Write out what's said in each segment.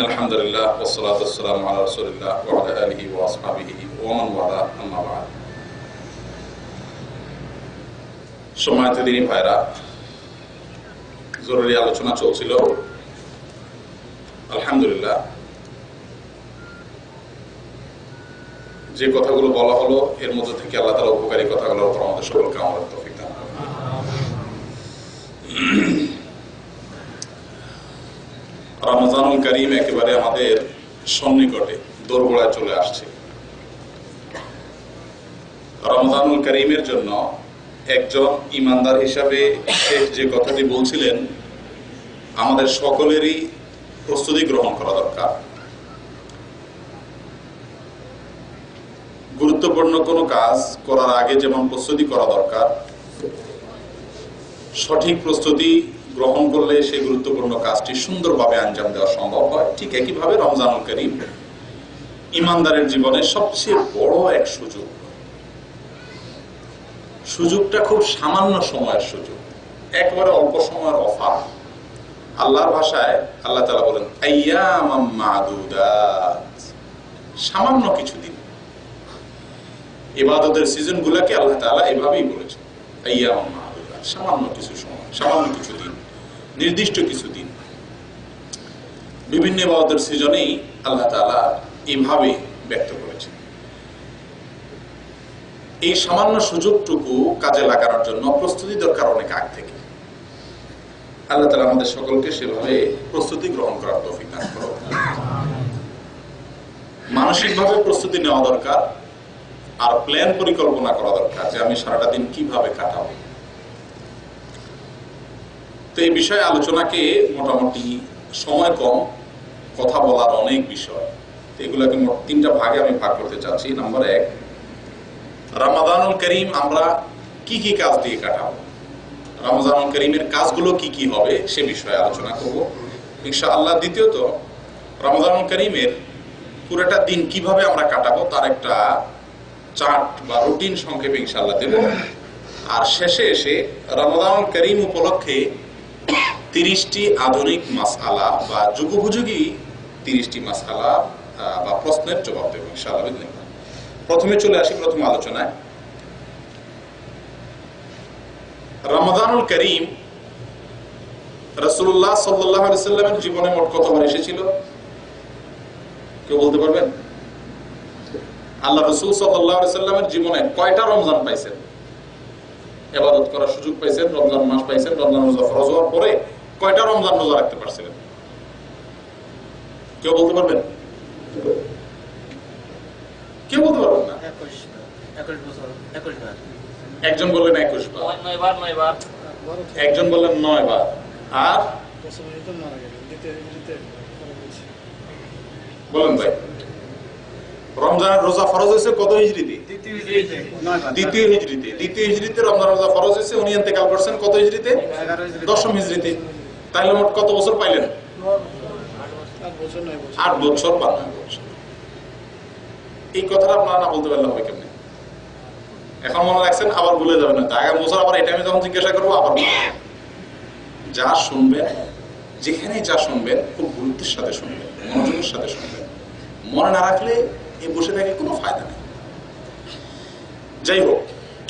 আলহামদুলিল্লাহ ওয়াসসালাতু ওয়াসসালামু আলা রাসূলিল্লাহ ওয়া আলা আলিহি ওয়া আসহাবিহি ওয়া মান ওয়ালা আম্মা বা'দ। সম্মানিত দিনী ভাইরা, জরুরি আলোচনা চলছিল। আলহামদুলিল্লাহ যে কথাগুলো বলা হলো এর মধ্যে থেকে আল্লাহ তাআলা উপকারী কথাগুলোর উপর আমাদের সকলকে আমলের তৌফিক দান করুন। রমজানুল কারীম একেবারে আমাদের সন্নিকটে দোরগোড়ায় চলে আসছে। রমজানুল কারীমের জন্য একজন ইমানদার হিসাবে শেখ যে কথাটি বলছিলেন, আমাদের সকলেরই প্রস্তুতি গ্রহণ করা দরকার। গুরুত্বপূর্ণ কোনো কাজ করার আগে যেমন প্রস্তুতি করা দরকার, সঠিক প্রস্তুতি গ্রহণ করলে সেই গুরুত্বপূর্ণ কাজটি সুন্দরভাবে আঞ্জাম দেওয়া সম্ভব হয়। ঠিক একইভাবে রমজানুল কারীম ইমানদারের জীবনে সবচেয়ে বড় এক সুযোগ। সুযোগটা খুব সামান্য সময়ের সুযোগ, একবারে অল্প সময়ের অফার। আল্লাহর ভাষায় আল্লাহ তাআলা বলেন আইয়ামাম মাদুদাত, সামান্য কিছু দিন। ইবাদতের সিজন গুলাকে আল্লাহ তাআলা এভাবেই বলেছেন, আইয়ামাম মাদুদাত, সামান্য কিছু সময়, সামান্য কিছু দিন, নির্দিষ্ট কিছু দিন। বিভিন্ন ইবাদতের সিজনেই আল্লাহ তাআলা এইভাবে ব্যক্ত করেছেন। এই সামান্য সুযোগটুকু কাজে লাগানোর জন্য প্রস্তুতি দরকার অনেক আগ থেকে। আল্লাহ তাআলা আমাদের সকলকে সেভাবে প্রস্তুতি গ্রহণ করার তৌফিক দান করুন। মানসিকভাবে প্রস্তুতি নেওয়া দরকার, আর প্ল্যান পরিকল্পনা করা দরকার যে আমি সারাটা দিন কিভাবে কাটাবো। তো এই বিষয়ে আলোচনাকে মোটামুটি সময় কম, কথা বলার অনেক বিষয়, এগুলোকে মোট তিনটা ভাগে আমি ভাগ করতে চাচ্ছি। নাম্বার 1, রমাদানুল কারীম আমরা কি কি কাজ দিয়ে কাটাবো, রমজানুল কারীমের কাজগুলো কি কি হবে সে বিষয়ে আলোচনা করব ইনশাআল্লাহ। দ্বিতীয়ত, রমজানুল কারীমের পুরোটা দিন কিভাবে আমরা কাটাবো তার একটা চার্ট বা রুটিন সংক্ষেপে ইনশাআল্লাহ দেব। আর শেষে এসে রমজানুল কারীম উপলক্ষে 30টি আধুনিক মাসআলা বা যুগোপযোগী 30টি মাসআলা বা প্রশ্নের জবাব দেব ইনশাআল্লাহ। প্রথমে চলে আসি প্রথম আলোচনায়। রমজানুল কারীম রাসূলুল্লাহ সাল্লাল্লাহু আলাইহি ওয়াসাল্লামের জীবনে মোট কতবার এসেছিল কেউ বলতে পারবেন? আল্লাহ রাসূল সাল্লাল্লাহু আলাইহি ওয়াসাল্লামের জীবনে কয়টা রমজান পাইছেন, ইবাদত করার সুযোগ পাইছেন, রমজান মাস পাইছেন? রমজান রোজা ফরজ হওয়ার পরে কয়টা রমজান রোজা রাখতে পারছিলেন কেউ বলতে পারবেন? কেউ বলতে পারবেন না? 21 বার। একজন বললেন 21 বার, 9 বার। একজন বললেন 9 বার। আর বলেন ভাই, রমজানের রোজা ফরজ হয়েছে কত হিজরিতে? দ্বিতীয় হিজরিতে। দ্বিতীয় হিজরিতে রমজান রোজা ফরজ হয়েছে, উনি ইন্তেকাল করছেন কত হিজরিতে? 10ম হিজরিতে। তাহলে মোট কত বছর পাইলেন? 8 বছর বা 9 বছর। এই কথাটা আপনারা না বলতে পারলে হবে কেমনে? এখন মনে রাখছেন, আবার ভুলে যাবেন না। আগামী বছর আবার এই টাইমে যখন জিজ্ঞাসা করবো আবার যা শুনবেন, যেখানে যা শুনবেন খুব গুরুত্বের সাথে শুনবেন, মনোযোগের সাথে শুনবেন। মনে না রাখলে এই বসে থাকে কোনো ফায়দা নেই। যাই হোক,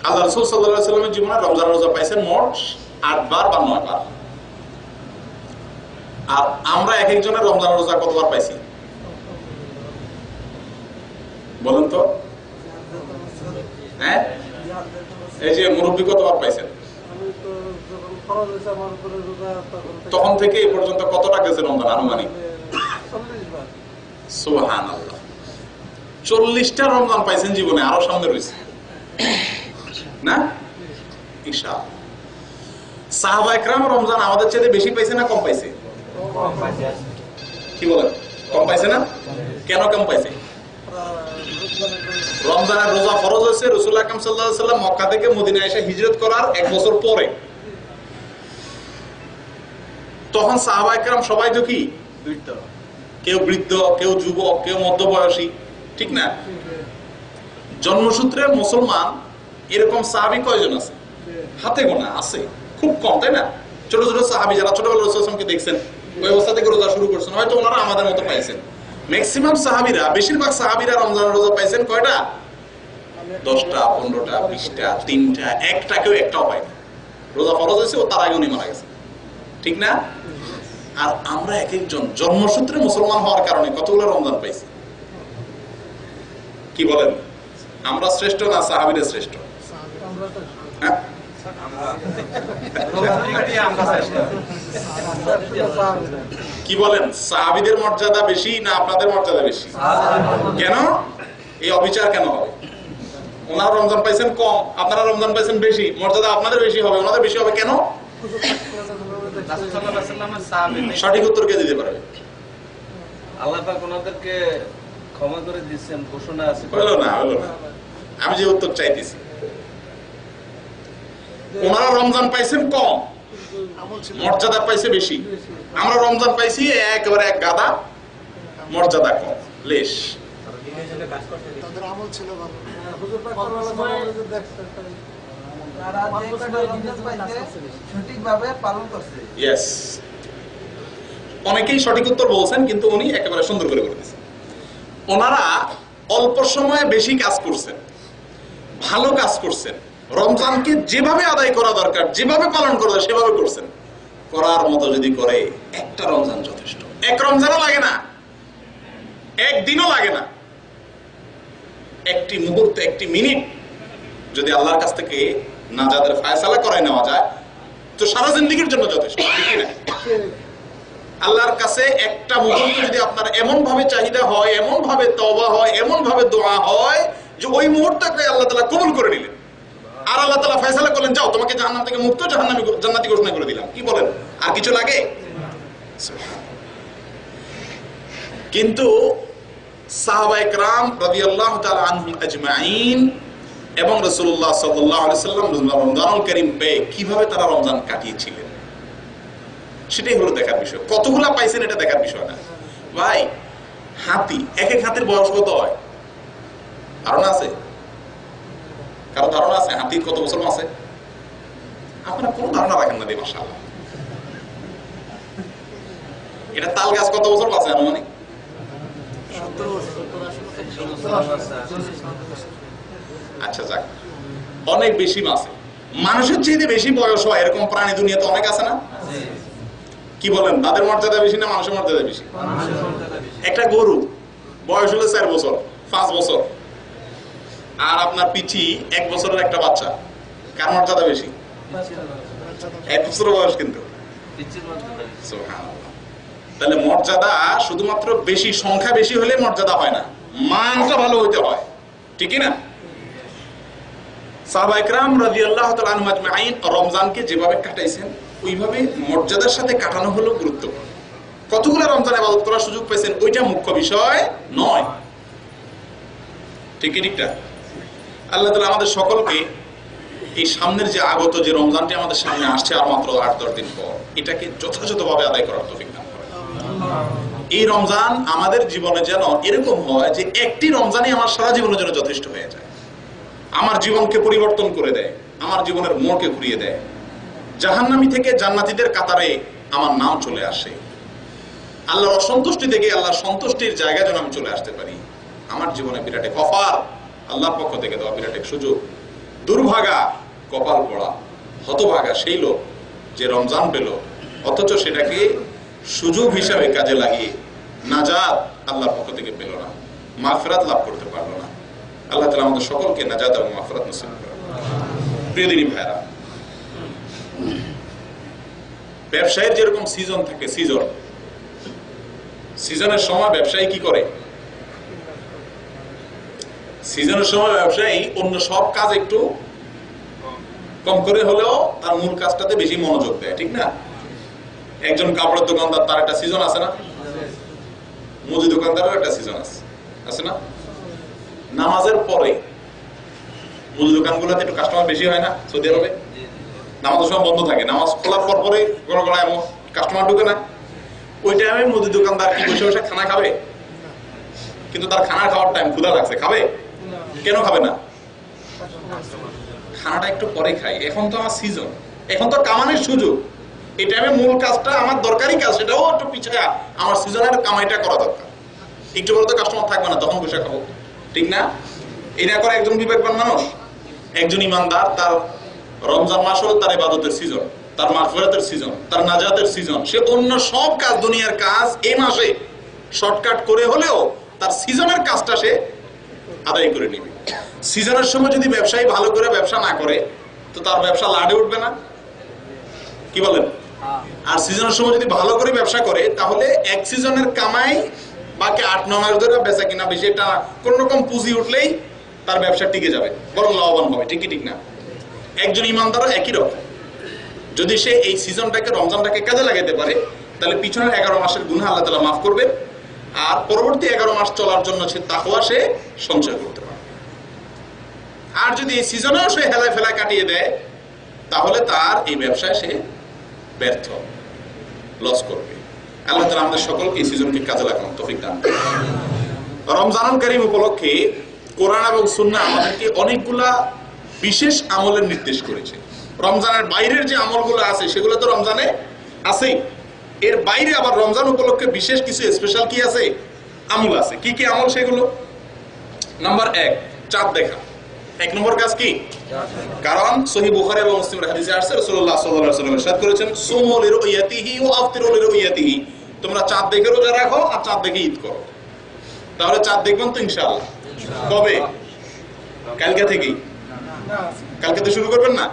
আল্লাহ রাসূল সাল্লাল্লাহু আলাইহি ওয়াসাল্লামের জীবনে রমজান রোজা পাইছেন মোট 8 বার বা 9 বার। আর আমরা এক একজনের রমজান রোজা কতবার পাইছি বলেন তো? হ্যাঁ, এই যে মুরব্বী কতবার পাইছেন? তখন থেকে এই পর্যন্ত কতটা গেছে রমজান আনুমানিক? সুবহানাল্লাহ, 40টা রমজান পাইছেন জীবনে, আরো সামনে রয়েছে না ইনশাআল্লাহ। সাহাবায়ে কেরাম রমজান আমাদের চেয়ে বেশি পাইছে না কম পাইছে? কি বলেন, কম পাইছে না? কেন কম পাইছে? রমজানের রোজা ফরজ হয়েছে রাসূল আকরাম সাল্লাল্লাহু আলাইহি ওয়াসাল্লাম মক্কা থেকে মদিনায় এসে হিজরত করার 1 বছর পরে। তখন সাহাবায়ে কেরাম সবাই তো কি, কেউ বৃদ্ধ, কেউ যুবক, কেউ মধ্যবয়সী, ঠিক না? জন্মসূত্রে মুসলমান এরকম সাহাবী কয়জন আছে? হাতে গোনা আছে, খুব কম, তাই না? ছোট ছোট সাহাবী যারা ছোটবেলায় রাসূল সাল্লাল্লাহু আলাইহি ওয়াসাল্লামকে দেখছেন, ওই অবস্থা থেকে রোজা শুরু করছেন, হয়তো ওনারা আমাদের মতো পাইছেন। ম্যাক্সিমাম সাহাবীরা, বেশিরভাগ সাহাবীরা রমজানের রোজা পাইছেন কয়টা? 10টা, 15টা, 20টা, 3টা, একটা, কেউ একটাও পায়নি। রোজা ফরজ হয়েছে ও তার আগে উনি মারা গেছে, ঠিক না? আর আমরা এক একজন জন্মসূত্রে মুসলমান হওয়ার কারণে কতগুলো রমজান পাইছি। কি বলেন, আমরা শ্রেষ্ঠ না সাহাবীরা শ্রেষ্ঠ? হ্যাঁ, কি বলেন, সাহাবীদের মর্যাদা বেশি না আপনাদের মর্যাদা বেশি? কেন এই অবিচার কেন হবে? ওনারা রমজান পাইছেন কম, আপনারা রমজান পাইছেন বেশি, মর্যাদা আপনাদের বেশি হবে, ওনাদের বেশি হবে কেন? সঠিক উত্তর কে দিতে পারবে? আল্লাহ পাক ওনাদেরকে ক্ষমা করে দিয়েছেন, ঘোষণা আছে। হলো না, হলো না। আমি যে উত্তর চাইতেছি, ওনারা রমজান পাইছেন কম, মর্যাদা পাইছে বেশি। আমরা রমজান পাইছি একেবারে এক গাদা, মর্যাদা কম, লেশ। অনেকেই সঠিক উত্তর বলছেন, কিন্তু উনি একেবারে সুন্দর করে দিয়েছেন। ওনারা অল্প সময়ে বেশি কাজ করছেন, ভালো কাজ করছেন, রমজানকে যেভাবে আদায় করা দরকার, যেভাবে পালন করা দরকার সেভাবে করছেন। করার মতো যদি করে একটা রমজান যথেষ্ট। এক রমজানও লাগে না, একদিনও লাগে না, একটি মুহূর্ত, একটি মিনিট যদি আল্লাহর কাছ থেকে নাজাতের ফায়সালা করায় নেওয়া যায় তো সারা জিন্দেগীর জন্য যথেষ্ট, ঠিক না? আল্লাহর কাছে একটা মুহূর্ত যদি আপনার এমন ভাবে চাহিদা হয়, এমন ভাবে তওবা হয়, এমন ভাবে দোয়া হয় যে ওই মুহূর্তটাকে আল্লাহ তাআলা কবুল করে নিলেন, আর আল্লাহ তাআলা ফয়সালা করলেন, যাও তোমাকে জাহান্নাম থেকে মুক্ত, জান্নাতি ঘোষণা করে দিলাম, কি বলেন? আর কিছু লাগে? কিন্তু সাহাবায়ে কেরাম রাদিয়াল্লাহু তাআলা আনহুম আজমাইন এবং রাসূলুল্লাহ সাল্লাল্লাহু আলাইহি সাল্লাম রমজানুল কারীম পেয়ে কিভাবে তারা রমজান কাটিয়েছিলেন সেটাই হলো দেখার বিষয়। কতগুলা পাইছেন এটা দেখার বিষয় না ভাই। হাতি, এক এক হাতির বয়স কত হয় ধারণা আছে? কারো ধারণা আছে হাতির কত বছর আছে? আপনারা কোনো ধারণা রাখেন না, মাশাআল্লাহ। এটা তাল গাছ কত বছর বাঁচে আনুমানিক? আচ্ছা যাক, অনেক বেশি বাঁচে। মানুষের চেয়ে বেশি বয়স হয় এরকম প্রাণী দুনিয়াতে অনেক আছে না? কি বলেন, তাদের মর্যাদা বেশি না মানুষের মর্যাদা বেশি? একটা গরু বয়স হলো 4 বছর, 5 বছর, আর আপনার পিছি 1 বছরের একটা বাচ্চা, কার মর্যাদা বেশি? 1 বছর বয়স কিন্তু। সুবহানাল্লাহ। তাহলে মর্যাদা শুধুমাত্র বেশি, সংখ্যা বেশি হলে মর্যাদা হয় না, মানটা ভালো হইতে হয়, ঠিক না? সাহাবায়ে কেরাম রাদিয়াল্লাহু তাআলা আনহুম আজমাইন রমজানকে যেভাবে কাটাইছেন ওইভাবে মর্যাদার সাথে কাটানো হলো গুরুত্বপূর্ণ। কতগুলো রমজান ইবাদত করার সুযোগ পেয়েছেন ওইটা মুখ্য বিষয় নয়, ঠিক ঠিকটা? আল্লাহ তাআলা আমাদের সকলকে এই সামনের যে আগত যে রমজানটি আমাদের সামনে আসছে আর মাত্র 8-10 দিন পর, এটাকে যথাযথভাবে আদায় করার তৌফিক দান করেন। এই রমজান আমাদের জীবনে যেন এরকম হয় যে একটি রমজানই আমার সারা জীবনের জন্য যথেষ্ট হয়ে যায়, আমার জীবনকে পরিবর্তন করে দেয়, আমার জীবনের মোড়কে ঘুরিয়ে দেয়, জাহান্নামী থেকে জান্নাতীদের কাতারে আমার নাম চলে আসে, আল্লাহর অসন্তুষ্টি থেকে আল্লাহর সন্তুষ্টির জায়গায় যেন আমি চলে আসতে পারি। আমার জীবনে বিরাট এক অফার, আল্লাহর পক্ষ থেকে দেওয়া বিরাট এক সুযোগ। দুর্ভাগা, কপাল পড়া, হতভাগা সেই লোক যে রমজান পেল অথচ সেটাকে সুযোগ হিসাবে কাজে লাগিয়ে নাজাত আল্লাহর পক্ষ থেকে পেল না, মাগফিরাত লাভ করতে পারলো না। আল্লাহ তাআলা আমাদের সকলকে নাজাত এবং মাগফিরাত নসিব করুন। প্রিয় দিনী ভাইরা, ব্যবসায়ের যেরকম সিজন থাকে, সিজনের সময় ব্যবসায়ী কি করে? সিজনের সময় ব্যবসায়ী অন্য সব কাজ একটু কম করে হলেও তার মূল কাজটাতে বেশি মনোযোগ দেয়, ঠিক না? একজন কাপড়ের দোকানদার, তার একটা সিজন আছে না? মুদি দোকানদারের একটা সিজন আছে না? নামাজের পরে মুদি দোকানগুলোতে একটু কাস্টমার বেশি হয় না? সৌদি আরবে নামাজের সময় বন্ধ থাকে, নামাজ খোলার পরে গড়গড়া এমন কাস্টমার ঢুকে না। ওই টাইমে মুদি দোকানদার কি বসে বসে খানা খাবে? কিন্তু তার খানা খাওয়ার টাইম, ক্ষুধা লাগছে, খাবে? কেন খাবে না? খানাটা একটু পরে খাই, এখন তো আমার সিজন, এখন তো কামানোর সুযোগ, এই টাইমে মূল কাজটা আমার দরকারি কাজ, সেটাও একটু পিছিয়ে আমার সিজনের কামাইটা করা দরকার। একটু বড় তো কাস্টমার থাকবে না, তখন বসে খাবো, ঠিক না? এই না করে একজন বিবেকবান মানুষ, একজন ইমানদার, তার রমজান মাস হলো তার ইবাদতের সিজন, তার মাগফিরাতের সিজন, তার নাজাতের সিজন। সে অন্য সব কাজ, দুনিয়ার কাজ এই মাসে শর্টকাট করে হলেও তার সিজনের কাজটা সে আদায় করে নেবে। সিজনের সময় যদি ব্যবসায়ী ভালো করে ব্যবসা না করে তো তার ব্যবসা লাডে উঠবে না, কি বলেন? আর সিজনের সময় যদি ভালো করে ব্যবসা করে তাহলে এক সিজনের কামাই বাকি 8-9 মাস ধরে বেচা কিনা বেশি, এটা কোন রকম পুঁজি উঠলেই তার ব্যবসা টিকে যাবে, বরং লাভবান হবে, ঠিক কি ঠিক না? একজন ইমানদারও একই রকম, যদি সে এই সিজনটাকে, রমজানটাকে কাজে লাগাতে পারে তাহলে পিছনের 11 মাসের গুনাহ আল্লাহ তাআলা মাফ করবে, আর পরবর্তী 11 মাস চলার জন্য সে তাকওয়া সে সঞ্চয় করতে পারে। আর যদি এই সিজনেও সে হেলায় ফেলায় কাটিয়ে দেয় তাহলে তার এই ব্যবসায় সে ব্যর্থ, লস করবে। আল্লাহ তাআলা আমাদের সকলকে এই সিজনকে কাজে লাগানোর তৌফিক দান করুন। রমজানুল কারীম উপলক্ষে কোরআন এবং সুন্নাহ আমাদেরকে অনেকগুলা বিশেষ আমলের নির্দেশ করেছে। রমজানের বাইরের যে আমলগুলো আছে সেগুলো তো রমজানে আছে, এর বাইরে আবার রমজান উপলক্ষে বিশেষ কিছু স্পেশাল কি আছে, আমল আছে। কি কি আমল সেগুলো? নাম্বার 1, চাঁদ দেখা। 1 নম্বর কাজ কি? কারণ সহিহ বুখারী এবং মুসলিমের হাদিসে আসছে রাসূলুল্লাহ সাল্লাল্লাহু আলাইহি ওয়াসাল্লাম ইরশাদ করেছেন, সুমু লিরুয়াতিহি ওয়া আফতিরু লিরুয়াতিহি। তোমরা চাঁদ দেখে রোজা রাখো আর চাঁদ দেখে ঈদ করো। তাহলে চাঁদ দেখবেন তো ইনশাআল্লাহ? কবে? কালকে থেকেই? কালকে তো শুরু করবেন না?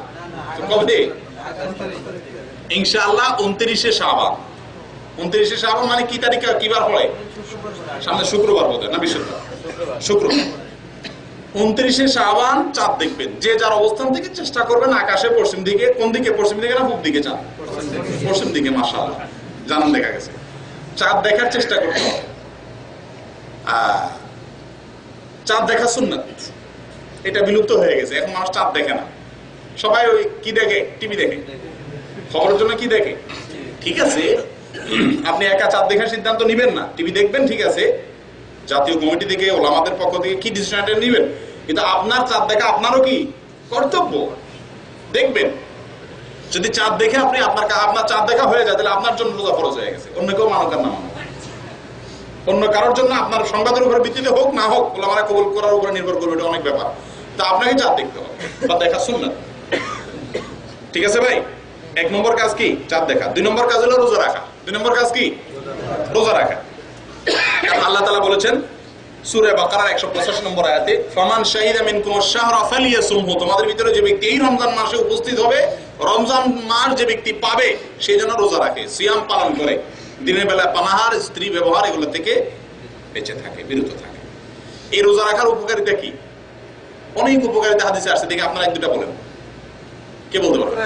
কবে? ইনশাআল্লাহ 29শে শাবান। 29শে শাবান মানে কি তারিখ, কি বার পড়ে? সামনে শুক্রবার বোধহয়, না বৃহস্পতিবার? শুক্রবার। 29শে শাবান চাঁদ দেখবেন। যে যার অবস্থান থেকে চেষ্টা করবেন আকাশে পশ্চিম দিকে, কোন দিকে? পশ্চিম দিকে না পূব দিকে? চাঁদ পশ্চিম দিকে, মাশাআল্লাহ, জানান দেখা গেছে। চাঁদ দেখার চেষ্টা করতে হবে। চাঁদ দেখা সুন্নাত, এটা বিলুপ্ত হয়ে গেছে, এখন মানুষ চাঁদ দেখে না। সবাই ওই কি দেখে? টিভি দেখে। খবরের জন্য কি দেখে? ঠিক আছে, আপনি একা চাঁদ দেখার সিদ্ধান্ত নিবেন না, টিভি দেখবেন, ঠিক আছে, জাতীয় কমিটি থেকে, ওলামাদের পক্ষ থেকে কি ডিসিশন নিবেন, কিন্তু আপনার চাঁদ দেখা আপনারও কি কর্তব্য, দেখবেন। যদি চাঁদ দেখে আপনি আপনার চাঁদ দেখা হয়ে যায় তাহলে আপনার জন্য রোজা ফরজ হয়ে গেছে, অন্য কেউ মানুক আর না মানুক, অন্য কারোর জন্য আপনার সংবাদের উপর ভিত্তিতে হোক না হোক, ওলামারা কবুল করার উপরে নির্ভর করবে, এটা অনেক ব্যাপার। তা আপনাকে চাঁদ দেখতে হবে বা দেখা সুন্নাত, ঠিক আছে ভাই? 1 নম্বর কাজ কি? চাঁদ দেখা। 2 নম্বর কাজ হলো রোজা রাখা। 2 নম্বর কাজ কি? রোজা রাখা। আল্লাহ তাআলা বলেছেন সূরা বাকারার 185 নম্বর আয়াতে, ফামান শাহিদা মিনকুমুশ শাহরা ফালিয়াসুমহু। তোমাদের ভিতরে যে ব্যক্তি এই রমজান মাসে উপস্থিত হবে, রমজান মাস যে ব্যক্তি পাবে সে যেন রোজা রাখে, সিয়াম পালন করে, দিনের বেলা পানাহার, স্ত্রী ব্যবহার এগুলো থেকে বেঁচে থাকে, বিরত থাকে। এই রোজা রাখার উপকারিতা কি? অনেক উপকারিতা হাদিসে আসছে, দেখি আপনারা 1-2টা বলেন। কে বলতে পারবে?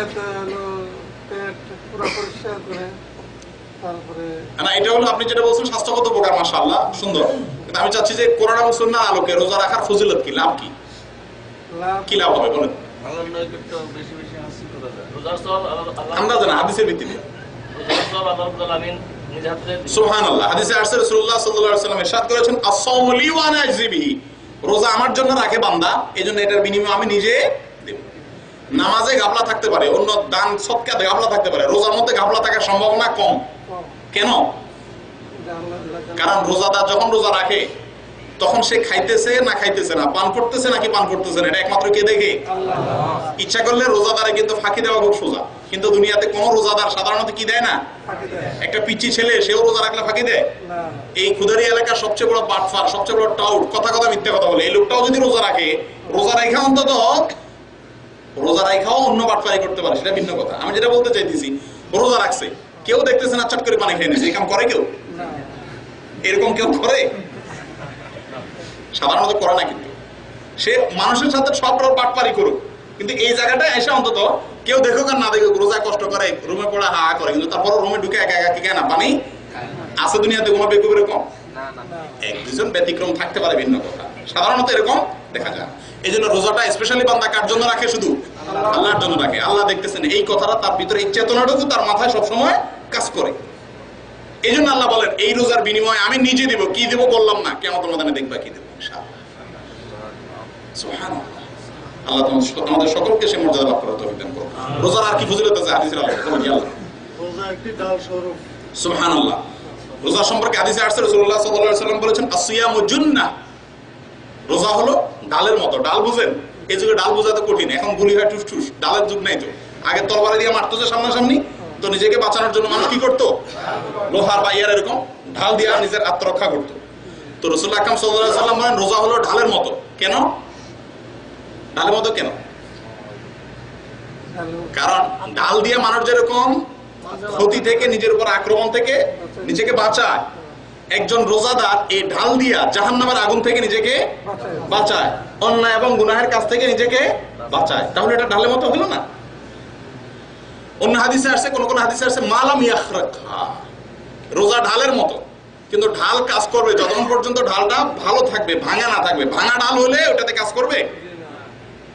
না, এটা হলো আপনি যেটা বলছেন স্বাস্থ্যগত উপকার, মাশাআল্লাহ, সুন্দর। কিন্তু আমি চাচ্ছি যে কোরআন এবং সুন্নাহর আলোকে রোজা রাখার ফজিলত কি, লাভ কি? কি লাভ হবে বলেন? আল্লাহর নৈকট্য বেশি বেশি হাসিল করা যায়। রোজার সওয়াব আল্লাহ আমরা জানা হাদিসের ভিত্তিতে। রোজার সওয়াব আল্লাহ রাব্বুল আলামিন নিজে হাতে দেন। সুবহানাল্লাহ। হাদিসে আসছে রাসূলুল্লাহ সাল্লাল্লাহু আলাইহি ওয়াসাল্লাম ইরশাদ করেছেন, আস-সাওমু লি ওয়া আনা আজজি বিহি। রোজা আমার জন্য রাখে বান্দা, এজন্য এটার বিনিময়ে আমি নিজে দেব। নামাজে গাফলা থাকতে পারে, অন্য দান সদকাতে গাফলা থাকতে পারে, রোজার মধ্যে গাফলা থাকার সম্ভাবনা কম। কেন? কারণ রোজাদার যখন রোজা রাখে তখন সে খাইতেছে না খাইতেছে না, পান করতেছে নাকি পান করতেছে না, এটা একমাত্র কে দেখে? আল্লাহ। ইচ্ছা করলে রোজাদারে কিন্তু ফাঁকি দেওয়া খুব সোজা, কিন্তু দুনিয়াতে কোন রোজাদার সাধারণত কি দেয় না? একটা পিচ্চি ছেলে সেও রোজা রাখলে ফাঁকি দেয়? এই খুদারি এলাকার সবচেয়ে বড় বাটফার, সবচেয়ে বড় টাউট, কথা মিথ্যা কথা বলে, এই লোকটাও যদি রোজা রাখে, রোজা রাখা অন্তত রোজা রাখাও অন্য বাটফারি করতে পারে, সেটা ভিন্ন কথা। আমি যেটা বলতে চাইতেছি, রোজা রাখছে, কেউ দেখতেছে না, চট করে পানি খেয়ে নিচ্ছে, এই কাম করে কেউ? এরকম কেউ করে? সাধারণত করে না। কিন্তু সে মানুষের সাথে সব বাটপারি করুক, কিন্তু এই জায়গাটা এসে অন্তত কেউ দেখুক আর না দেখুক, রোজা কষ্ট করে, রুমে পড়া হা করে, কিন্তু তারপর রুমে ঢুকে একা একা কি কেনা পানি আছে দুনিয়াতে কোনো বেকুব এরকম? এক দুজন ব্যতিক্রম থাকতে পারে, ভিন্ন কথা, সাধারণত এরকম দেখা যায়। এই জন্য রোজাটা স্পেশালি বান্দা কার জন্য রাখে? শুধু আল্লাহর জন্য রাখে। আল্লাহ দেখতেছেন এই কথাটা তার ভিতরে, এই চেতনাটুকু তার মাথায় সবসময় কাজ করে। এই জন্য আল্লাহ বলেন এই রোজার বিনিময়ে আমি নিজে দিব। কি দিব বললাম না, কিয়ামতের ময়দানে দেখবা কি দেব ইনশাআল্লাহ। সুবহানাল্লাহ। আল্লাহ আমাদের সকলকে সে মর্যাদা লাভ করার তৌফিক দান করুন। রোজার আর কি ফজিলত আছে হাদিসের আলোকে বলেন? আল্লাহ রোজা একটি ডাল স্বরূপ। সুবহানাল্লাহ। রোজা সম্পর্কে হাদিসে আসছে রাসূলুল্লাহ সাল্লাল্লাহু আলাইহি ওয়াসাল্লাম বলেছেন আসিয়ামু জুন্নাহ, রোজা হলো ডালের মতো। ডাল বুঝেন? এই যুগে ডাল বোঝা তো কঠিন, এখন গুলি হয় টুস টুস, ডালের যুগ নাই তো। আগে তরবারি দিয়ে মারতো যে সামনাসামনি, তো নিজেকে বাঁচানোর জন্য মানুষ কি করতো? লোহার বা ইয়ার এরকম ঢাল দিয়ে নিজের আত্মরক্ষা করতো। তো রাসূলুল্লাহ আকরাম সাল্লাল্লাহু আলাইহি ওয়াসাল্লাম বলেন রোজা হলো ঢালের মতো। কেন ঢালের মতো? কেন? কারণ ঢাল দিয়ে মানুষ যেরকম ক্ষতি থেকে, নিজের উপর আক্রমণ থেকে নিজেকে বাঁচায়, একজন রোজাদার এই ঢাল দিয়া জাহান্নামের আগুন থেকে নিজেকে বাঁচায়, অন্যায় এবং গুনাহের কাছ থেকে নিজেকে বাঁচায়। তাহলে এটা ঢালের মতো হলো না? অন্য হাদিসে আসছে, কোন কোন হাদিসে আসছে মালাম ইয়াখরাখা, রোজা ঢালের মতো, কিন্তু ঢাল কাজ করবে যতক্ষণ পর্যন্ত ঢালটা ভালো থাকবে, ভাঙা না থাকবে। ভাঙা ঢাল হলে ওটাতে কাজ করবে?